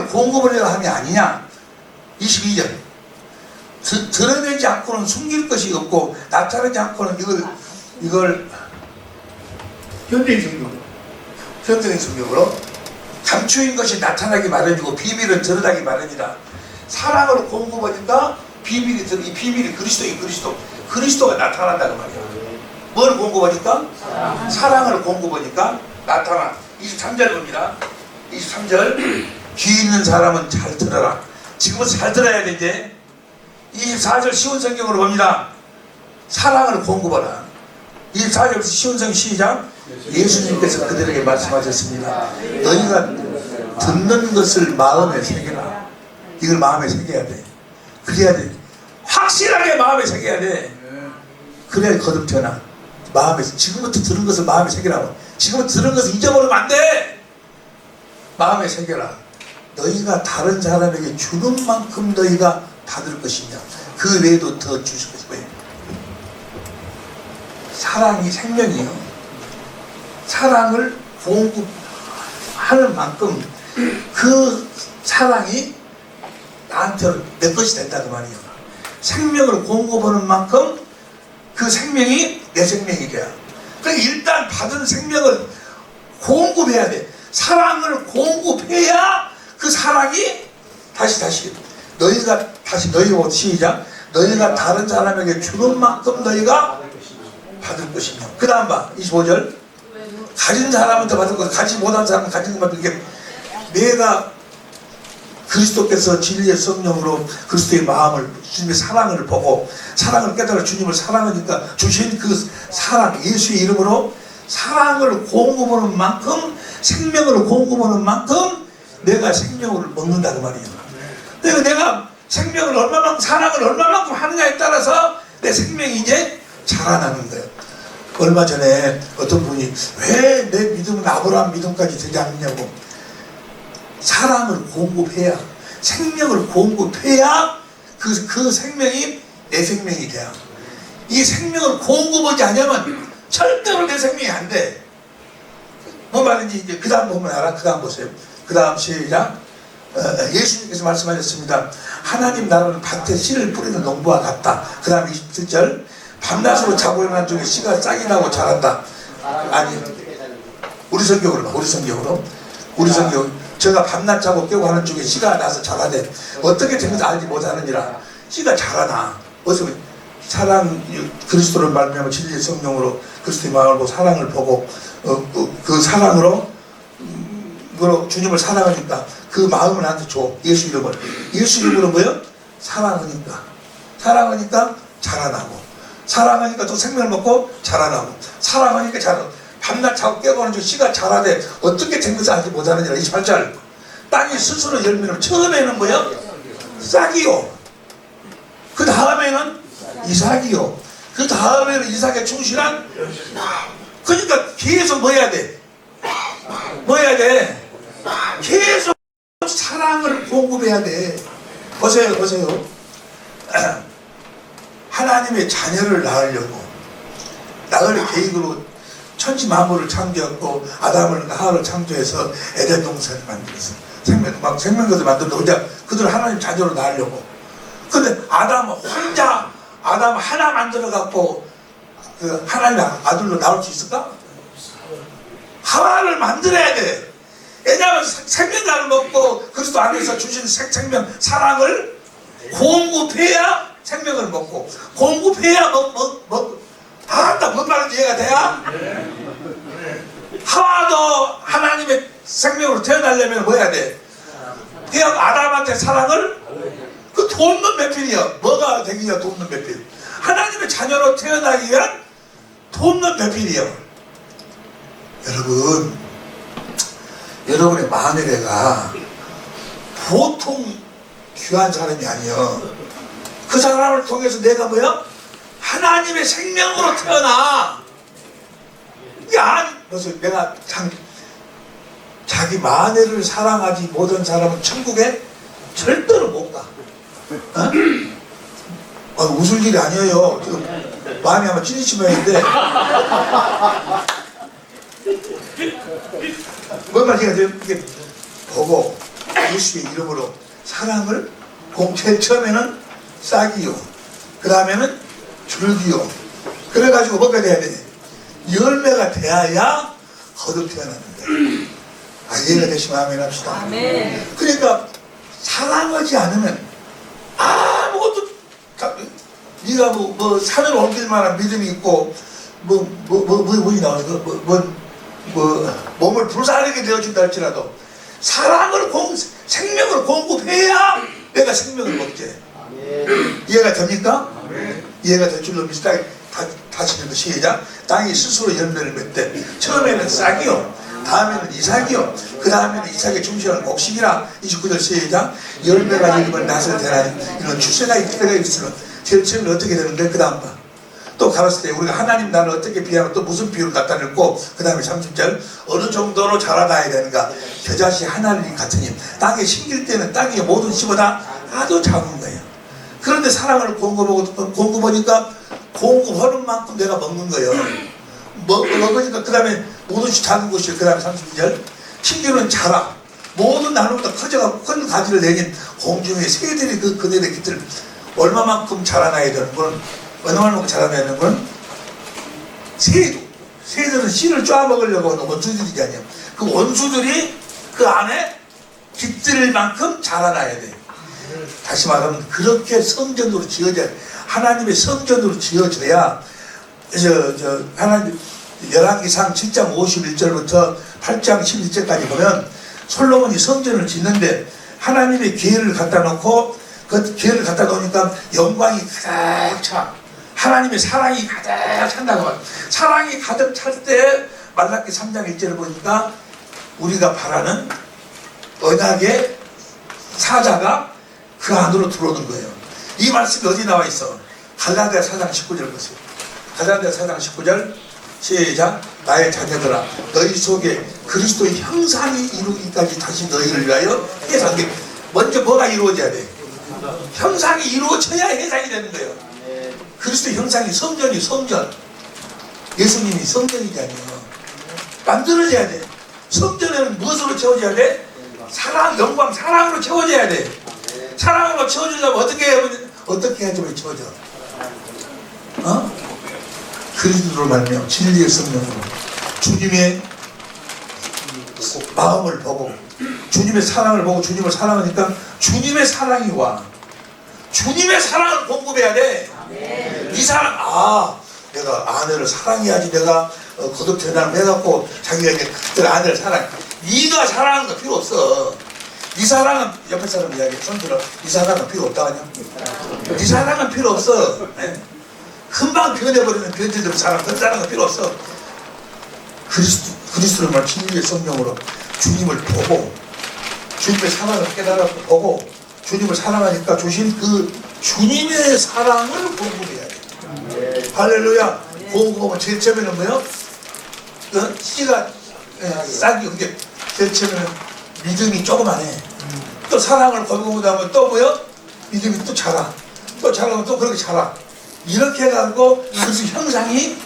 공급하려고 함이 아니냐. 22절. 드러내지 않고는 숨길 것이 없고 나타내지 않고는 이걸 현대인 성경으로 감추인 것이 나타나기 마련이고 비밀은 드러나기 마련이다. 사랑을 공급하니까 이 비밀이 그리스도가 나타난다고 말이야. 뭘 공급하니까? 사랑을 공급하니까 나타나. 23절 봅니다. 23절. 귀 있는 사람은 잘 들어라. 지금부터 잘 들어야 돼. 이제 24절 쉬운 성경으로 봅니다. 사랑을 공급하라. 24절부터 쉬운 성경 시작. 예수님께서 그들에게 말씀하셨습니다. 너희가 듣는 것을 마음에 새겨라. 이걸 마음에 새겨야 돼. 그래야 돼. 확실하게 마음에 새겨야 돼. 그래야 거듭되나. 마음에, 지금부터 들은 것을 마음에 새기라고. 지금부터 들은 것을 잊어버리면 안 돼. 마음에 새겨라. 너희가 다른 사람에게 주는 만큼 너희가 받을 것이냐. 그 외에도 더 주실 것이고요. 사랑이 생명이요. 사랑을 공급하는 만큼 그 사랑이 나한테 내 것이 된다고 말이에요. 생명을 공급하는 만큼 그 생명이 내 생명이 돼요. 그러니까 일단 받은 생명을 공급해야 돼. 사랑을 공급해야 그 사랑이 다시 너희가 다시 너희가 시작. 너희가 다른 사람에게 주는 만큼 너희가 받을 것이며. 그 다음 봐. 25절. 가진 사람은 더 받을 것, 가지 못한 사람은 가진 것만 받을 게. 내가 그리스도께서 진리의 성령으로 그리스도의 마음을, 주님의 사랑을 보고 사랑을 깨달아 주님을 사랑하니까 주신 그 사랑, 예수의 이름으로 사랑을 공급하는 만큼, 생명을 공급하는 만큼 내가 생명을 먹는다는 말이에요. 그러니까 내가 생명을 얼마만큼, 사랑을 얼마만큼 하느냐에 따라서 내 생명이 이제 자라나는 거예요. 얼마 전에 어떤 분이 왜 내 믿음은 아브라함 믿음까지 되지 않느냐고. 사랑을 공급해야, 생명을 공급해야 그 생명이 내 생명이 돼요. 이 생명을 공급하지 않으면 절대로 내 생명이 안 돼. 뭐 말인지 이제 그 다음 보면 알아. 그 다음 보세요. 그 다음 시작. 예수님께서 말씀하셨습니다. 하나님 나라는 밭에 씨를 뿌리는 농부와 같다. 그 다음 27절. 밤낮으로 자고 일어난 중에 씨가 싹이 나고 자란다. 아니, 우리 성경으로. 제가 밤낮 자고 깨고 하는 중에 씨가 나서 자라대. 어떻게 되는지 알지 못하느니라. 씨가 자라나. 어서 사랑, 그리스도를 말미암아 진리의 성령으로 그리스도의 마음을 보고 사랑을 보고 그 사랑으로 주님을 사랑하니까 그 마음을 나한테 줘. 예수 이름으로 뭐요? 사랑하니까 자라나고, 사랑하니까 또 생명을 먹고 자라나고, 사랑하니까 자라나고. 밤낮 자고 깨고 하는 중 씨가 자라되 어떻게 된 것을 알지 못하느니라. 28절. 땅이 스스로 열매를, 처음에는 뭐요? 싹이요. 그 다음에는 이삭이요. 그 다음에는 이삭에 충실한. 그러니까 계속 뭐 해야 돼? 계속 사랑을 공급해야 돼. 보세요. 하나님의 자녀를 낳으려고 낳을 계획으로 천지 만물을 창조했고 아담을 하와를 창조해서 에덴 동산을 만들었어. 생명것을 만들고 그들 하나님 자녀로 낳으려고. 근데 아담 하나 만들어 갖고 그 하나님 아들로 나올 수 있을까? 하와를 만들어야 돼. 왜냐하면 생명을 먹고 그리스도 안에서 주신 생명, 사랑을 공급해야 생명을 먹고, 공급해야 뭔 말인지 이해가 돼야? 하와도 하나님의 생명으로 태어나려면 뭐 해야 돼? 아담한테 사랑을 그 돕는 배필이야. 뭐가 되기냐? 돕는 배필. 하나님의 자녀로 태어나기 위한 돕는 배필이야. 여러분의 마누라가 보통 귀한 사람이 아니야. 그 사람을 통해서 내가 뭐야? 하나님의 생명으로 태어나. 이게 그래서 내가 참 자기 마누를 사랑하지 못한 사람은 천국에 절대로 못 가. 웃을 일이 아니에요. 지금 마음이 아마 찌릿찌릿 했는데 뭔 말인가 이게 보고 예수의 이름으로 사랑을 제일 처음에는 싹이요, 그 다음에는 줄기요. 그래가지고 뭐가 돼야 돼? 열매가 돼야 거듭 태어납니다. 이해가 되시면 아멘 합시다. 아멘. 그러니까 사랑하지 않으면 아무것도 네가 뭐 산을 옮길 만한 믿음이 있고 뭐이 나와서 몸을 불사르게 되어준다 할지라도 사랑을 생명을 공급해야 내가 생명을 먹지. 이해가 됩니까? 이해가 될 줄로 믿습니다. 다시 읽어 시작. 땅이 스스로 열매를 맺되 처음에는 싹이요, 다음에는 이삭이요, 그 다음에는 이삭의 중심은 곡식이라. 29절 시작. 열매가 익으면 낫을 대나니 이런 추세가 있기가 있으면 제일 처음에 어떻게 되는데 그 다음 봐. 또 가봤을 때 우리가 하나님 나를 어떻게 비하면 또 무슨 비유를 갖다 냈고 그 다음에 30절 어느 정도로 자라나야 되는가. 겨자씨 하나님 같으니 땅에 심길 때는 땅의 모든 씨보다 아주 작은 거예요. 그런데 사랑을 공급하니까 공급하는 만큼 내가 먹는 거예요. 먹으니까 그 다음에 모든 씨 작은 것이 그 다음에 32절 신기는 자라 모든 나무보다 커져가고 큰 가지를 내린 공중의 새들이 그들의 깃을 얼마만큼 자라나야 되는 건 얼마만큼 자라나야 되는 건 새들은 씨를 쪼아 먹으려고 하는 원수들이 아니야. 그 원수들이 그 안에 깃들 만큼 자라나야 돼. 다시 말하면 그렇게 성전으로 지어져야 돼. 하나님의 성전으로 지어져야 하나님 열왕기상 7장 51절부터 8장 11절까지 보면 솔로몬이 성전을 짓는데 하나님의 기회를 갖다 놓고 그 기회를 갖다 놓으니까 영광이 가득 차. 하나님의 사랑이 가득 찬다고 말해요. 사랑이 가득 찰 때 말라기 3장 1절을 보니까 우리가 바라는 언약의 사자가 그 안으로 들어오는 거예요. 이 말씀이 어디 나와 있어? 갈라디아 4장 19절 보세요. 갈라디아 4장 19절 시작. 나의 자녀들아 너희 속에 그리스도의 형상이 이루기까지 다시 너희를 위하여 해상해. 먼저 뭐가 이루어져야 돼? 형상이 이루어져야 해상이 되는 거예요. 그리스도의 형상이 성전이 성전. 예수님이 성전이잖아요. 만들어져야 돼. 성전에는 무엇으로 채워져야 돼? 사랑, 영광, 사랑으로 채워져야 돼. 사랑으로 채워주려면 어떻게 해야지 채워져? 그리스도로 말며 진리의 성령으로 주님의 마음을 보고 주님의 사랑을 보고 주님을 사랑하니까 주님의 사랑이 와. 주님의 사랑을 공급해야 돼. 이 사랑, 내가 아내를 사랑해야지 내가 거듭 태어나는 해갖고 자기가 이제 그 아내를 사랑해. 네가 사랑하는 거 필요 없어. 네 사랑은 옆에 사람 이야기해. 손 들어. 네 사랑은 필요 없다 하냐? 네 사랑은 필요 없어. 네? 금방 변해버리는 변질되는 사랑, 그 사랑은 필요 없어. 그리스도를 말 진리의 성령으로 주님을 보고 주님의 사랑을 깨달았고 보고 주님을 사랑하니까 주신 그 주님의 사랑을 공급해야 돼. 할렐루야. 공급하면 제일 처음에는 뭐요? 씨가 싹이 이게 제일 처음에는 믿음이 조그만해. 또 사랑을 공급하면 또 뭐요? 믿음이 또 자라. 또 자라면 또 그렇게 자라. 이렇게 해가지고 그래서 형상이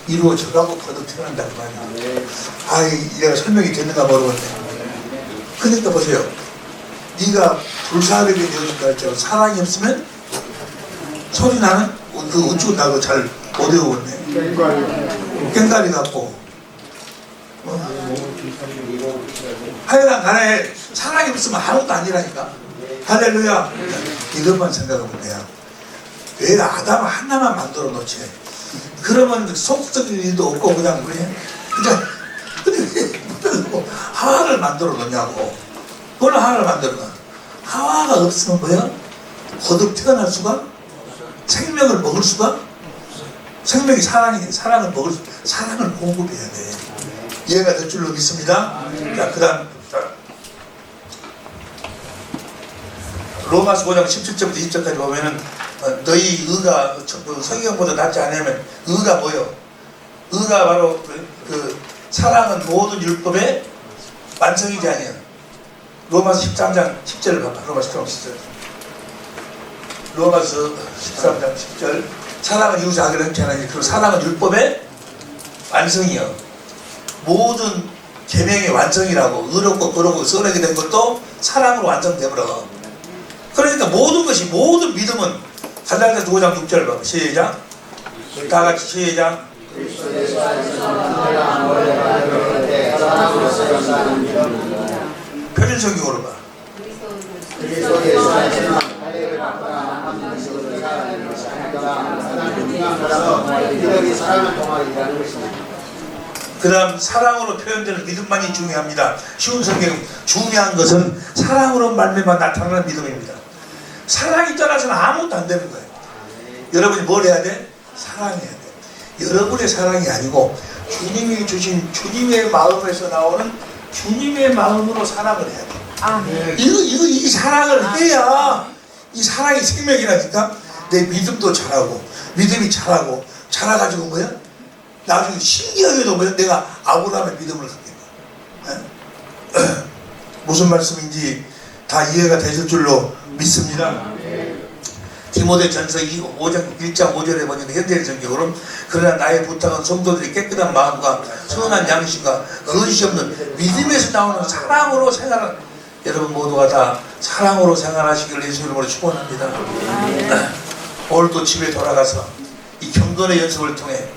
이루어져가고 거듭 태어난다는 말이야. 내가 설명이 됐는가 모르겠네. 그러니까 보세요. 네가 불사르게 되어준다 할지라도 사랑이 없으면 소리 나는 그 우측 나고 잘 못 외우겠네. 꽹가리 같고 하여간 간에 사랑이 없으면 아무것도 아니라니까. 할렐루야. 이것만 생각하면 돼요. 왜 아담 하나만 만들어 놓지? 그러면 속썩일 일도 없고 그냥 하와를 만들어 놓냐고. 그걸 하와를 만들어 놔. 하와가 없으면 뭐야? 거듭 태어날 수가? 생명을 먹을 수가? 생명이 사랑을 먹을 수, 사랑을 공급해야 돼. 이해가 될 줄로 믿습니다. 자, 그 다음 로마서 5장 17절부터 20절까지 보면은 너희 의가 성경보다 낫지 않으면 의가 뭐요? 의가 바로 사랑은 모든 율법의 완성이지 아니야. 로마서 13장 10절을 봐봐. 로마서 13장 10절. 로마서 13장 10절. 사랑은 이웃을 하기로 했지 않았니? 그리고 사랑은 율법의 완성이요. 모든 계명의 완성이라고. 의롭고 거룩고 선하게 된 것도 사랑으로 완성되버려. 그러니까 모든 것이, 모든 믿음은 갈라디아서 5장 6절 봐봐. 시작. 다 같이 시작. 표준성경으로 봐. 그 다음 사랑으로 표현되는 믿음만이 중요합니다. 쉬운 성경 중요한 것은 사랑으로 말미암아 나타나는 믿음입니다. 사랑이 떠나서는 아무것도 안 되는 거예요. 여러분이 뭘 해야 돼? 사랑해야 돼. 여러분의 사랑이 아니고 주님이 주신 주님의 마음에서 나오는 주님의 마음으로 사랑을 해야 돼. 아멘. 이 사랑을 해야 이 사랑이 생명이라니까. 내 믿음도 자라고 믿음이 자라고 자라가지고 뭐야? 나중에 신기하게도 뭐야? 내가 아브라함의 믿음을 갖게 돼. 무슨 말씀인지 다 이해가 되실 줄로 믿습니다. 디모데전서 5장 1장 5절에 보면 현대인 성경으로 그러나 나의 부탁은 성도들이 깨끗한 마음과 선한 양심과 거짓이 없는 믿음에서 나오는 사랑으로 생활하는 여러분 모두가 다 사랑으로 생활하시기를 예수 이름으로 축원합니다. 오늘도 집에 돌아가서 이 경건의 연습을 통해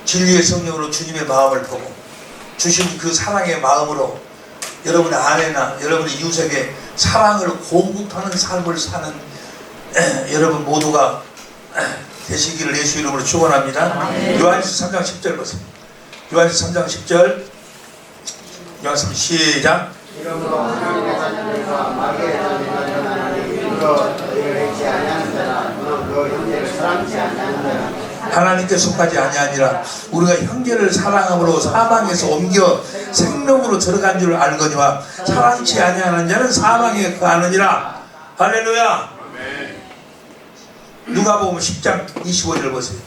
진리의 성령으로 주님의 마음을 보고 주신 그 사랑의 마음으로 여러분의 아내나 여러분의 이웃에게 사랑을 공급하는 삶을 사는 여러분 모두가 되시기를 예수 이름으로 축원합니다. 요한일서 3장 10절 보세요. 요한일서 3장 10절 요한일서 시작. 이러므로 하나님의 자녀들과 마귀의 자녀들과 전하나니 이로 너희를 잊지 아니하는 자나 너 형제를 사랑치 아니하는 자나 하나님께 속하지 아니하니라. 우리가 형제를 사랑함으로 사망에서 옮겨 생명으로 들어간 줄 알거니와 사랑치 아니하는 자는 사망에 거하느니라. 할렐루야. 누가복음 10장 25절 보세요.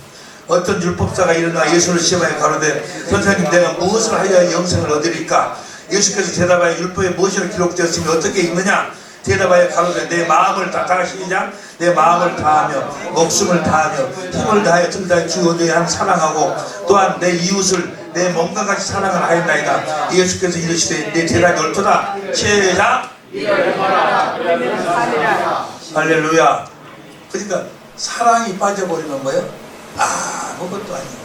어떤 율법사가 일어나 예수를 시험하여 가로되 선생님 내가 무엇을 하여 영생을 얻으리까? 예수께서 대답하여 율법에 무엇이 기록되었으니 어떻게 읽느냐? 대답하여 가로되 내 마음을 다같이 시작. 내 마음을 다하며 목숨을 다하며 힘을 다하여 든다의 주 너희 한 사랑하고 또한 내 이웃을 내 몸과 같이 사랑을 하였나이다. 예수께서 이르시되 내 대답이 옳도다. 시작. 할렐루야. 그러니까 사랑이 빠져버리면 뭐예요? 아무것도 아니에요.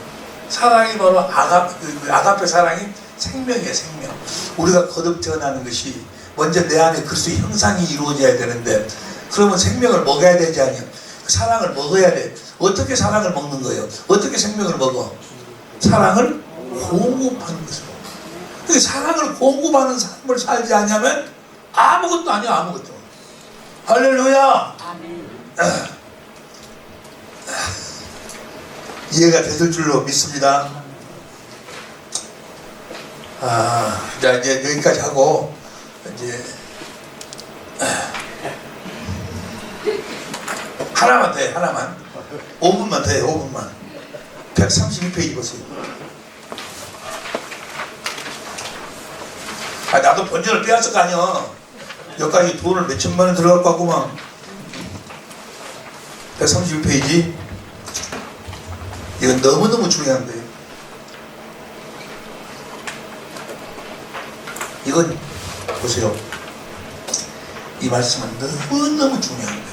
사랑이 바로 아가페 사랑이 생명이에요. 생명. 우리가 거듭 태어나는 것이 먼저 내 안에 그리스도의 형상이 이루어져야 되는데 그러면 생명을 먹어야 되지 않아요? 그 사랑을 먹어야 돼. 어떻게 사랑을 먹는 거예요? 어떻게 생명을 먹어? 사랑을 공급하는 것으로. 그 사랑을 공급하는 삶을 살지 않냐면 아무것도 아니야. 아무것도. 할렐루야. 이해가 되실 줄로 믿습니다. 자 이제 여기까지 하고 이제 하나만 더 해. 하나만 5분만 더 해. 5분만 132페이지 보세요. 나도 본전을 빼앗을 거 아니야. 여기까지 돈을 몇천만 원 들어갈 것 같구만. 132페이지. 이건 너무너무 중요한 거예요. 이건 보세요. 이 말씀은 너무너무 중요한 거예요.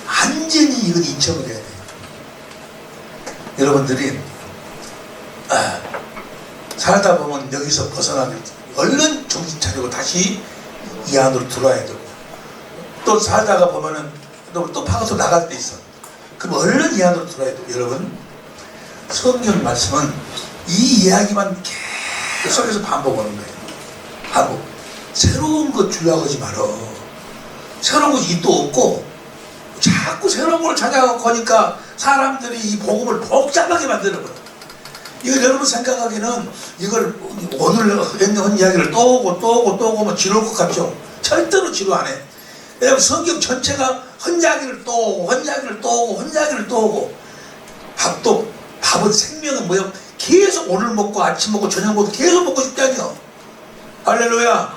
완전히 이건 인정을 해야 돼요. 여러분들이 살다 보면 여기서 벗어나면 얼른 정신 차리고 다시 이 안으로 들어와야 되고 또 살다가 보면은 또 파고서 나갈 때 있어. 그럼 얼른 이 안으로 들어와야 돼요. 여러분 성경 말씀은 이 이야기만 계속해서 반복하는 거예요. 반복. 새로운 것 주려고 하지 말어. 새로운 것이 또 없고 자꾸 새로운 걸 찾아가고 하니까 사람들이 이 복음을 복잡하게 만들어버려. 이거 여러분 생각하기는 이걸 오늘 한 이야기를 또 오고 뭐 지루할 것 같죠? 절대로 지루 안 해. 왜냐면 성경 전체가 한 이야기를 또 오고 한 이야기를 또 오고 한 이야기를 또 오고 밥은 생명은 뭐야? 계속 오늘 먹고 아침 먹고 저녁 먹고 계속 먹고 싶다니요. 할렐루야.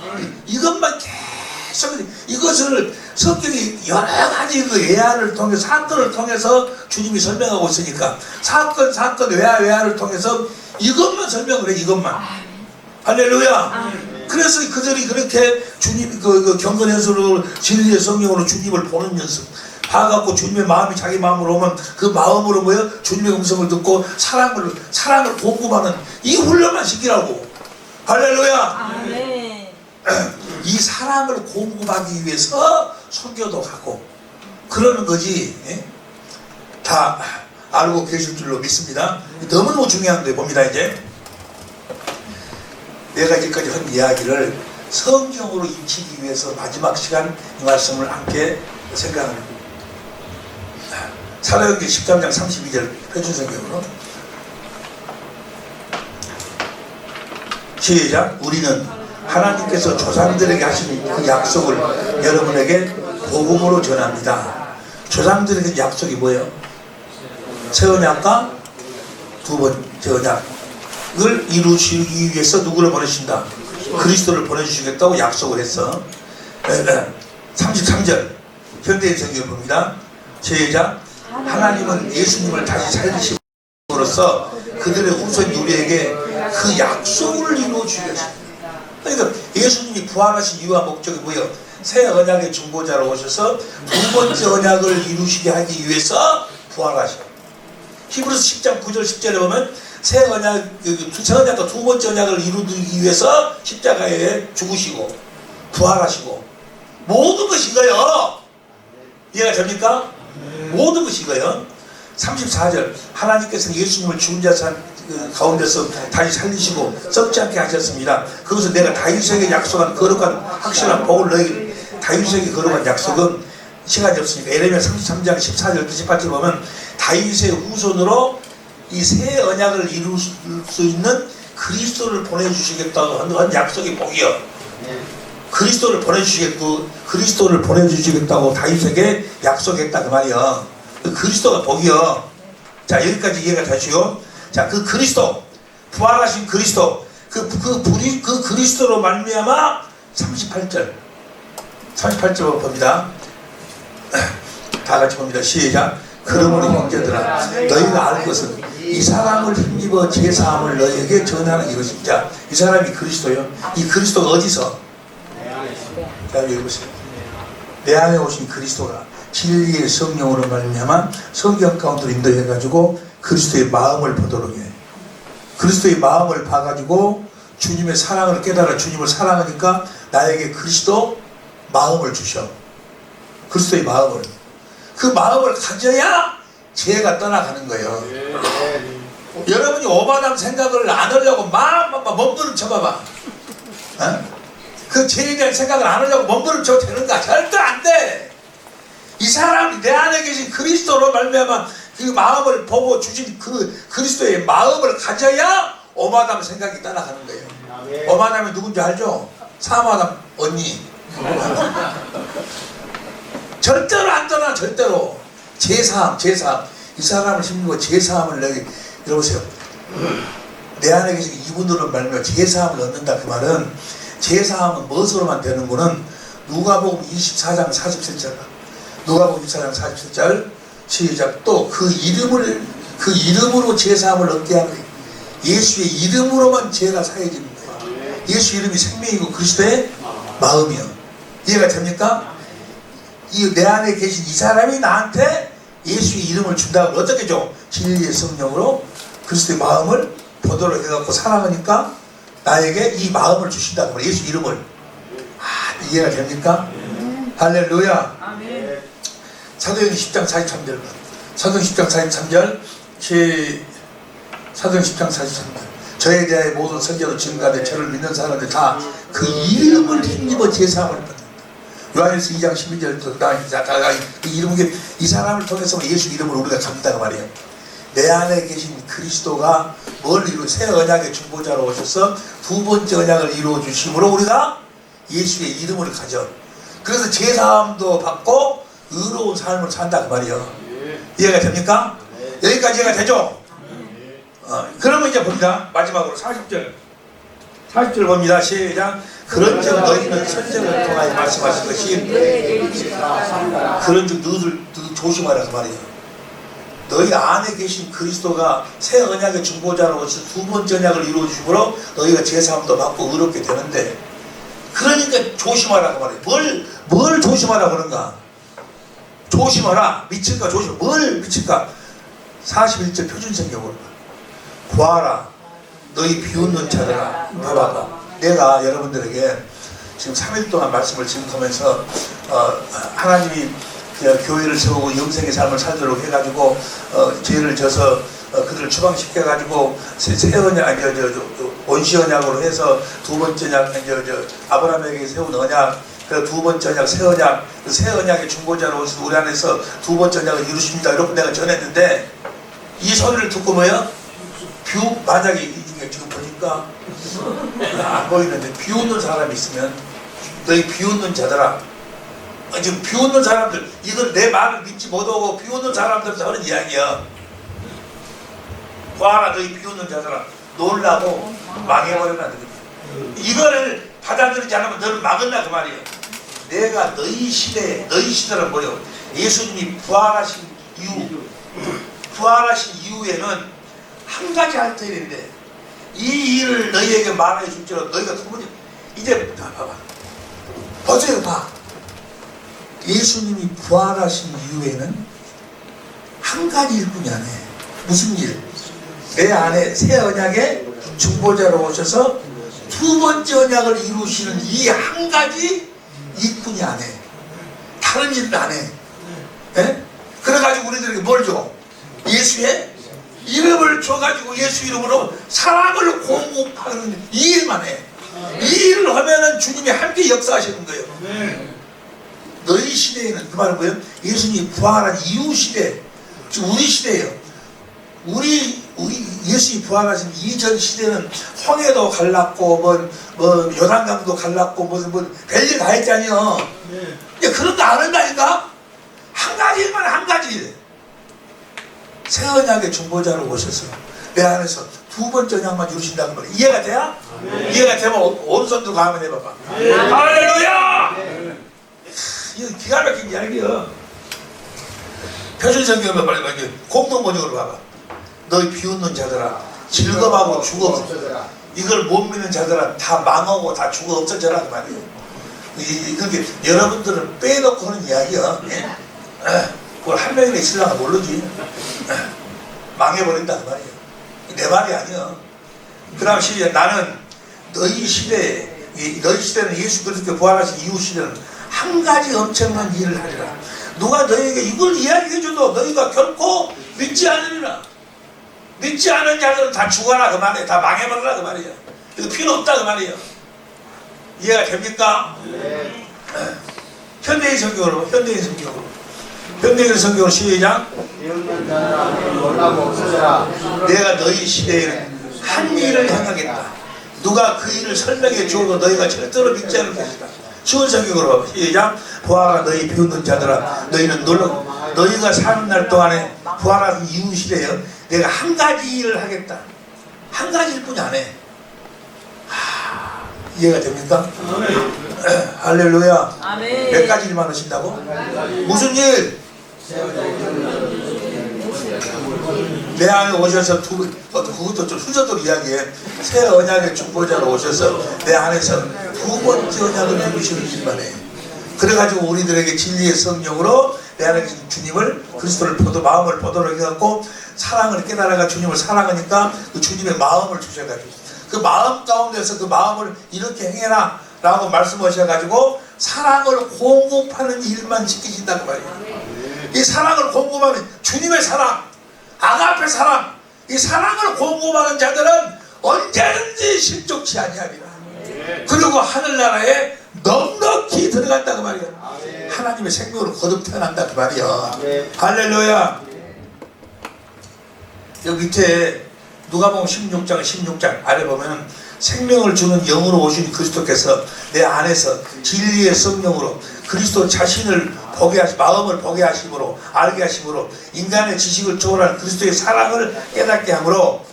이것만 계속 이것을 성경이 여러 가지 그 외화를 통해서 사건을 통해서 주님이 설명하고 있으니까 사건 외화를 통해서 이것만 설명을 해. 이것만. 할렐루야. 그래서 그들이 그렇게 주님 그 경건해서로 진리의 성령으로 주님을 보는 연습 봐갖고 주님의 마음이 자기 마음으로 오면 그 마음으로 뭐요? 주님의 음성을 듣고 사랑을 공급하는 이 훈련만 시키라고. 할렐루야. 아멘. 이 사랑을 공급하기 위해서 선교도 가고 그러는 거지. 예? 다 알고 계실 줄로 믿습니다. 너무너무 중요한데 봅니다. 이제 내가 이제까지 한 이야기를 성경으로 익히기 위해서 마지막 시간 이 말씀을 함께 생각합니다. 사도행전 13장 32절 표준성경으로 시작. 우리는 하나님께서 조상들에게 하신 그 약속을 여러분에게 복음으로 전합니다. 조상들에게 약속이 뭐예요? 새 언약과 두 번째 언약을 이루시기 위해서 누구를 보내신다? 그리스도를 보내주시겠다고 약속을 했어. 33절 현대인 성경을 봅니다. 시작. 하나님은 예수님을 다시 살리심으로써 그들의 후손 우리에게 그 약속을 이루어 주셨습니다. 그러니까 예수님이 부활하신 이유와 목적이 뭐예요? 새 언약의 중보자로 오셔서 두 번째 언약을 이루시게 하기 위해서 부활하셔. 히브리서 10장 9절 10절에 보면 새 언약과 두 번째 언약을 이루기 위해서 십자가에 죽으시고 부활하시고 모든 것이 이거요. 이해가 됩니까? 모든 것이 이거요. 34절 하나님께서 예수님을 죽은 자 가운데서 다시 살리시고 썩지 않게 하셨습니다. 그것은 내가 다윗에게 약속한 거룩한 확실한 복을 너희 다윗에게 거룩한 약속은 시간이 없으니까 에레미야 33장 14절 18절 보면 다윗의 후손으로 이 새 언약을 이룰 수 있는 그리스도를 보내주시겠다고 한 약속이 복이요. 그리스도를 보내주시겠다고 다윗에게 약속했다 그 말이요. 그 그리스도가 복이요. 자 여기까지 이해가 되시오. 자 그 그리스도 부활하신 그리스도 그 그리스도로 말미암아 38절 봅니다. 다 같이 봅니다. 시작. 그러므로 형제들아 너희가 알 것은 이 사람을 힘입어 제사함을 너희에게 전하는 이것입니다. 자, 이 사람이 그리스도요. 이 그리스도가 어디서? 자 여기 보세요. 내 안에 오신 그리스도가 진리의 성령으로 말미암아 성경 가운데로 인도해가지고 그리스도의 마음을 보도록 해. 그리스도의 마음을 봐가지고 주님의 사랑을 깨달아 주님을 사랑하니까 나에게 그리스도 마음을 주셔. 그리스도의 마음을. 그 마음을 가져야 죄가 떠나가는 거예요. 여러분이 오바담 생각을 안 하려고 몸부림쳐봐봐. 그 죄에 대한 생각을 안 하려고 몸부림쳐도 되는가? 절대 안 돼. 이 사람이 내 안에 계신 그리스도로 말미암아 그 마음을 보고 주신 그 그리스도의 마음을 가져야 오바담 생각이 떠나가는 거예요. 오바담이 누군지 알죠? 사마담 언니. 절대로 안 떠나. 절대로. 제사함. 이 사람을 힘입어 제사함을 내게 들어보세요. 내 안에 계신 이분들은 말미암아 제사함을 얻는다. 그 말은 제사함은 무엇으로만 되는 거는 누가복음 24장 47절 누가복음 24장 47절 시작. 또 그 이름으로 제사함을 얻게 하는 거예요. 예수의 이름으로만 죄가 사해지는 거예요. 예수 이름이 생명이고 그리스도의 마음이요. 이해가 됩니까? 내 안에 계신 이 사람이 나한테 예수의 이름을 준다고. 어떻게 줘? 진리의 성령으로 그리스도의 마음을 보도록 해갖고 사랑하니까 나에게 이 마음을 주신다고 말이에요. 예수 이름을. 이해가 됩니까? 할렐루야. 아멘. 사도행전 10장 43절. 사도행전 10장 43절. 사도행전 10장 43절. 저에 대하여 모든 선지자도 증가되 저를 믿는 사람들 다 그 이름을 힘입어 제사함을 받는다. 요한일서 2장 12절부터 이 사람을 통해서 예수 이름으로 우리가 잡는다고 말이에요. 내 안에 계신 그리스도가 뭘 이루어 새 언약의 중보자로 오셔서 두 번째 언약을 이루어 주심으로 우리가 예수의 이름을 가져. 그래서 제사함도 받고 의로운 삶을 산다 그 말이에요. 이해가 됩니까? 여기까지 이해가 되죠? 그러면 이제 봅니다. 마지막으로 40절. 40절 봅니다. 시작. 그런즉 너희는 선생을 통하여 말씀하신 것이 그런즉 너희들 조심하라 그 말이에요. 너희 안에 계신 그리스도가 새 언약의 중보자로서 두 번째 언약을 이루어 주심으로 너희가 제사함도 받고 의롭게 되는데, 그러니까 조심하라 그 말이에요. 뭘 조심하라 그런가? 조심하라. 미칠까 조심. 뭘 미칠까? 41절 표준성경으로 보아라 너희 비웃는 자들아. 봐봐. 내가 여러분들에게 지금 3일 동안 말씀을 증거하면서 하나님이 교회를 세우고 영생의 삶을 살도록 해가지고 죄를 져서 그들을 추방시켜가지고 새 언약, 원시 언약으로 해서 두 번째 언약, 아브라함에게 세운 언약, 그 두 번째 언약, 새 언약, 그 새 언약의 중보자로 오셔서 우리 안에서 두 번째 언약을 이루십니다. 이렇게 내가 전했는데, 이 소리를 듣고 뭐야? 만약에 이 중에 지금 보니까 안 보이는데 비웃는 사람이 있으면 너희 비웃는 자들아. 지금 비웃는 사람들, 이걸 내 말을 믿지 못하고 비웃는 사람들한테 하는 이야기야. 봐라 너희 비웃는 자들아. 놀라고 망해버려라. 이거를 받아들이지 않으면 너를 막은다 그 말이에요. 내가 너희 시대는 뭐예요? 예수님이 부활하신 이후에는 한 가지 할 터인데, 이 일을 너희에게 말해 줄지라도 너희가 도무지 이제 봐봐. 보세요, 봐. 예수님이 부활하신 이후에는 한 가지 일뿐이 안 해. 무슨 일? 내 안에 새 언약의 중보자로 오셔서 두 번째 언약을 이루시는 이 한 가지 일뿐이 안 해. 다른 일은 안 해. 예? 그래가지고 우리들에게 뭘 줘? 예수의 이름을 줘가지고 예수 이름으로 사랑을 공급하는 이 일만 해. 이 일을 하면은 주님이 함께 역사하시는 거예요. 너희 시대에는 그 말은 뭐예요? 예수님이 부활한 이후 시대, 지금 우리 시대예요. 우리 예수님이 부활하신 이전 시대는 홍해도 갈랐고 뭐 요단강도 갈랐고 뭐 별일 다 했잖아요. 그런 거 안 한다니까? 한 가지 일만 한 가지 일. 새 언약의 중보자로 오셔서 내 안에서 두 번째 언약만 이루신다는 말이에요. 이해가 돼요? 이해가 되면 오른손 들고 한번 해봐봐. 할렐루야! 이거 기가 막힌 이야기야. 표준성경을 빨리 공동 번역으로 봐봐. 너희 비웃는 자들아, 즐거워하고 죽어. 이걸 못 믿는 자들아, 다 망하고 다 죽어 없어져라 그 말이에요. 이렇게 여러분들은 빼놓고 하는 이야기야. 그걸 한 명이나 있으려면 모르지. 망해버린다 그 말이에요. 내 말이 아니야. 그 다음 시대, 나는 너희 시대는 예수 그리스도 부활하신 이후 시대는 한 가지 엄청난 일을 하리라. 누가 너희에게 이걸 이야기해줘도 너희가 결코 믿지 않으리라. 믿지 않은 자들은 다 죽어라 그 말이에요. 다 망해버려라 그 말이에요. 이거 필요 없다 그 말이에요. 이해가 됩니까? 현대인 성경으로 시작. 내가 너희 시대에는 한 일을 행하겠다. 누가 그 일을 설명해 주어도 너희가 절대로 믿지 않을 것이다. 쉬운 성경으로 시작. 부활한 너희 비웃는 자들아, 너희는 너희가 사는 날 동안에 부활한 이후 시대에 내가 한 가지 일을 하겠다. 한 가지 일뿐이 안 해. 이해가 됩니까? 할렐루야. 아멘. 몇 가지 일만 하신다고? 무슨 일? 내 안에 오셔서 그것도 좀 순서대로 이야기해. 새 언약의 중보자로 오셔서 내 안에서 두 번째 언약을 이루시는 일만 해. 그래가지고 우리들에게 진리의 성령으로 내 안에 주님을, 그리스도를 마음을 보도록 해갖고 사랑을 깨달아가 주님을 사랑하니까 그 주님의 마음을 주셔가지고 그 마음 가운데서 그 마음을 이렇게 행해라 라고 말씀하셔가지고 사랑을 공급하는 일만 지키신다는 말이에요. 이 사랑을 공급하는 주님의 사랑, 아가페 사랑, 이 사랑을 공급하는 자들은 언제든지 실족치 아니하리라. 그리고 하늘나라에 넉넉히 들어간다 그 말이야. 하나님의 생명으로 거듭 태어난다 그 말이야. 할렐루야. 여기 밑에 누가복음 16장 아래 보면 생명을 주는 영으로 오신 그리스도께서 내 안에서 진리의 성령으로 그리스도 자신을 보게 하시, 마음을 보게 하심으로, 알게 하심으로, 인간의 지식을 초월한 그리스도의 사랑을 깨닫게 함으로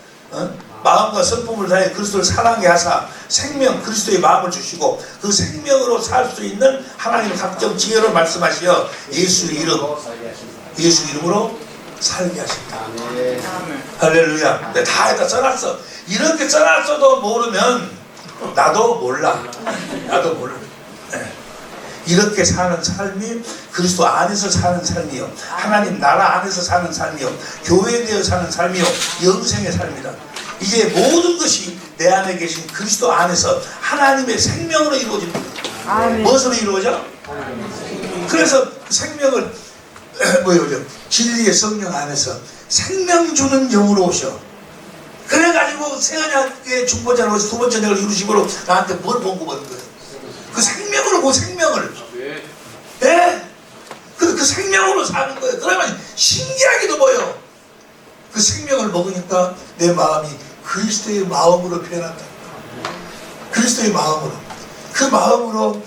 마음과 성품을 다해 그리스도를 사랑하게 하사 생명 그리스도의 마음을 주시고 그 생명으로 살 수 있는 하나님의 각종 지혜로 말씀하시어 예수 이름으로 살게 하신다. 할렐루야. 내가 다 여기다 써놨어. 이렇게 써놨어도 모르면 나도 몰라. 네. 이렇게 사는 삶이 그리스도 안에서 사는 삶이요, 하나님 나라 안에서 사는 삶이요, 교회에 대해 사는 삶이요, 영생의 삶이다. 이제 모든 것이 내 안에 계신 그리스도 안에서 하나님의 생명으로 이루어집니다. 무엇으로 이루어져? 그래서 생명을 뭐예요? 진리의 성령 안에서 생명 주는 영으로 오셔. 그래가지고 세언약의 중보자로 두 번째 내가 이루심으로 나한테 뭘 봉급받는 거예요? 그 생명으로, 그 생명을. 예? 그 생명으로 사는 거예요. 그러면 신기하기도 뭐예요? 그 생명을 먹으니까 내 마음이 그리스도의 마음으로 변한다. 그리스도의 마음으로. 그 마음으로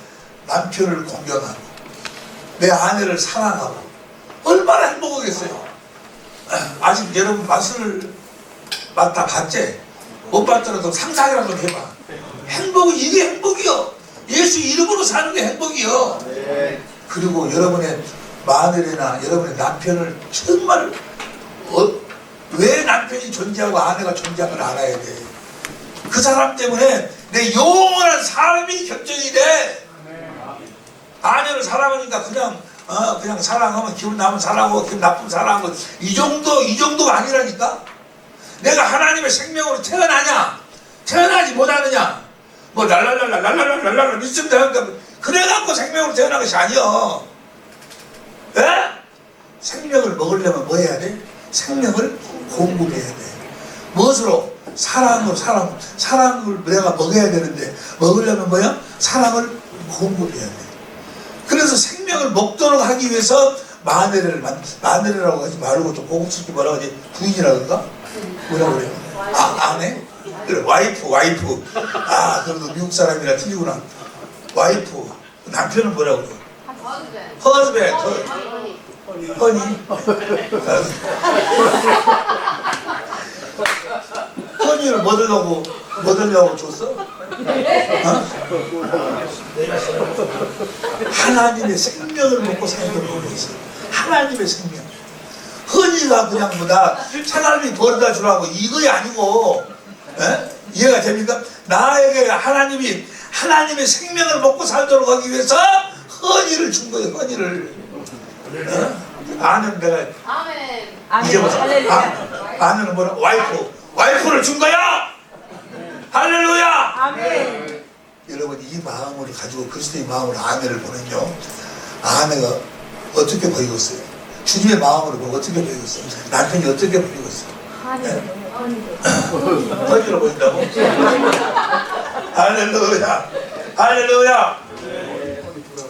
남편을 공경하고 내 아내를 사랑하고 얼마나 행복하겠어요. 아직 여러분 맛을 맡아 봤지? 못 봤더라도 상상이라도 해봐. 행복은 이게 행복이요. 예수 이름으로 사는 게 행복이요. 그리고 여러분의 마누라나 여러분의 남편을 정말 왜 남편이 존재하고 아내가 존재하는 걸 알아야 돼. 그 사람 때문에 내 영원한 삶이 결정이 돼. 아내를 사랑하니까 그냥 사랑하면 기분 나면 사랑하고 기분 나쁘면 사랑하고 이 정도가 아니라니까. 내가 하나님의 생명으로 태어나냐 태어나지 못하느냐 뭐 랄랄랄랄랄랄랄랄 믿음 되니까 그래갖고 생명으로 태어난 것이 아니여. 에? 생명을 먹으려면 뭐 해야 돼? 생명을 공급해야 돼. 무엇으로? 사랑을 내가 먹어야 되는데 먹으려면 뭐야? 사랑을 공급해야 돼. 그래서 생명을 먹도록 하기 위해서 마누라라고 하지 말고 또 고급스럽게 뭐라고 하지? 부인이라고 그런가? 뭐라고 그래요? 아내? 그래, 와이프. 그래도 미국 사람이라 틀리구나. 와이프. 남편은 뭐라고 그래요? 허즈밴드. 허니. 허니를 뭐 들려고 줬어? 하나님의 생명을 먹고 살도록 하고 있어. 하나님의 생명. 허니가 그냥 뭐다 차라리 벌어다 주라고 이거이 아니고, 이해가 됩니까? 나에게 하나님의 생명을 먹고 살도록 하기 위해서 허니를 준 거예요. 허니를. 아는 내가 잊어버렸어. 아는 뭐라? 와이프를 준 거야. 할렐루야. 아멘. 여러분 이 마음을 가지고 그리스도의 마음으로 아내를 보면요, 아내가 어떻게 보이겠어요? 주님의 마음으로 보고 어떻게 보이겠어요? 남편이 어떻게 보이겠어요? 허니로 보인다고? 할렐루야.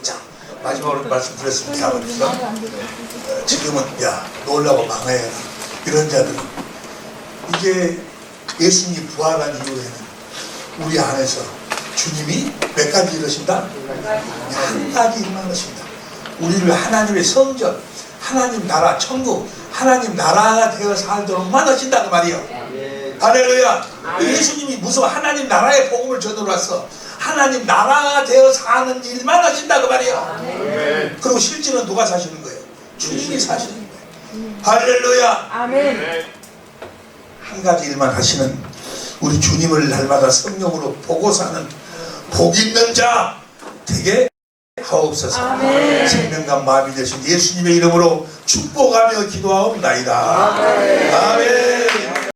자, 마지막으로 말씀드렸습니다. 지금은 놀라고 망해라 이런 자들은 이제 예수님이 부활한 이후에는 우리 안에서 주님이 몇 가지 이루신다? 한 가지 일만 하십니다. 우리를 하나님의 성전, 하나님 나라, 천국, 하나님 나라가 되어 살도록만 하신다 그 말이에요. 할렐루야. 예수님이 무슨 하나님 나라의 복음을 전으로 왔어. 하나님 나라가 되어 사는 일만 하신다 그 말이에요. 그리고 실제는 누가 사시는 거예요? 주님이 사시는 거예요. 할렐루야. 아멘. 한 가지 일만 하시는 우리 주님을 날마다 성령으로 보고 사는 복 있는 자 되게 하옵소서. 아멘. 생명과 마음이 되신 예수님의 이름으로 축복하며 기도하옵나이다. 아멘.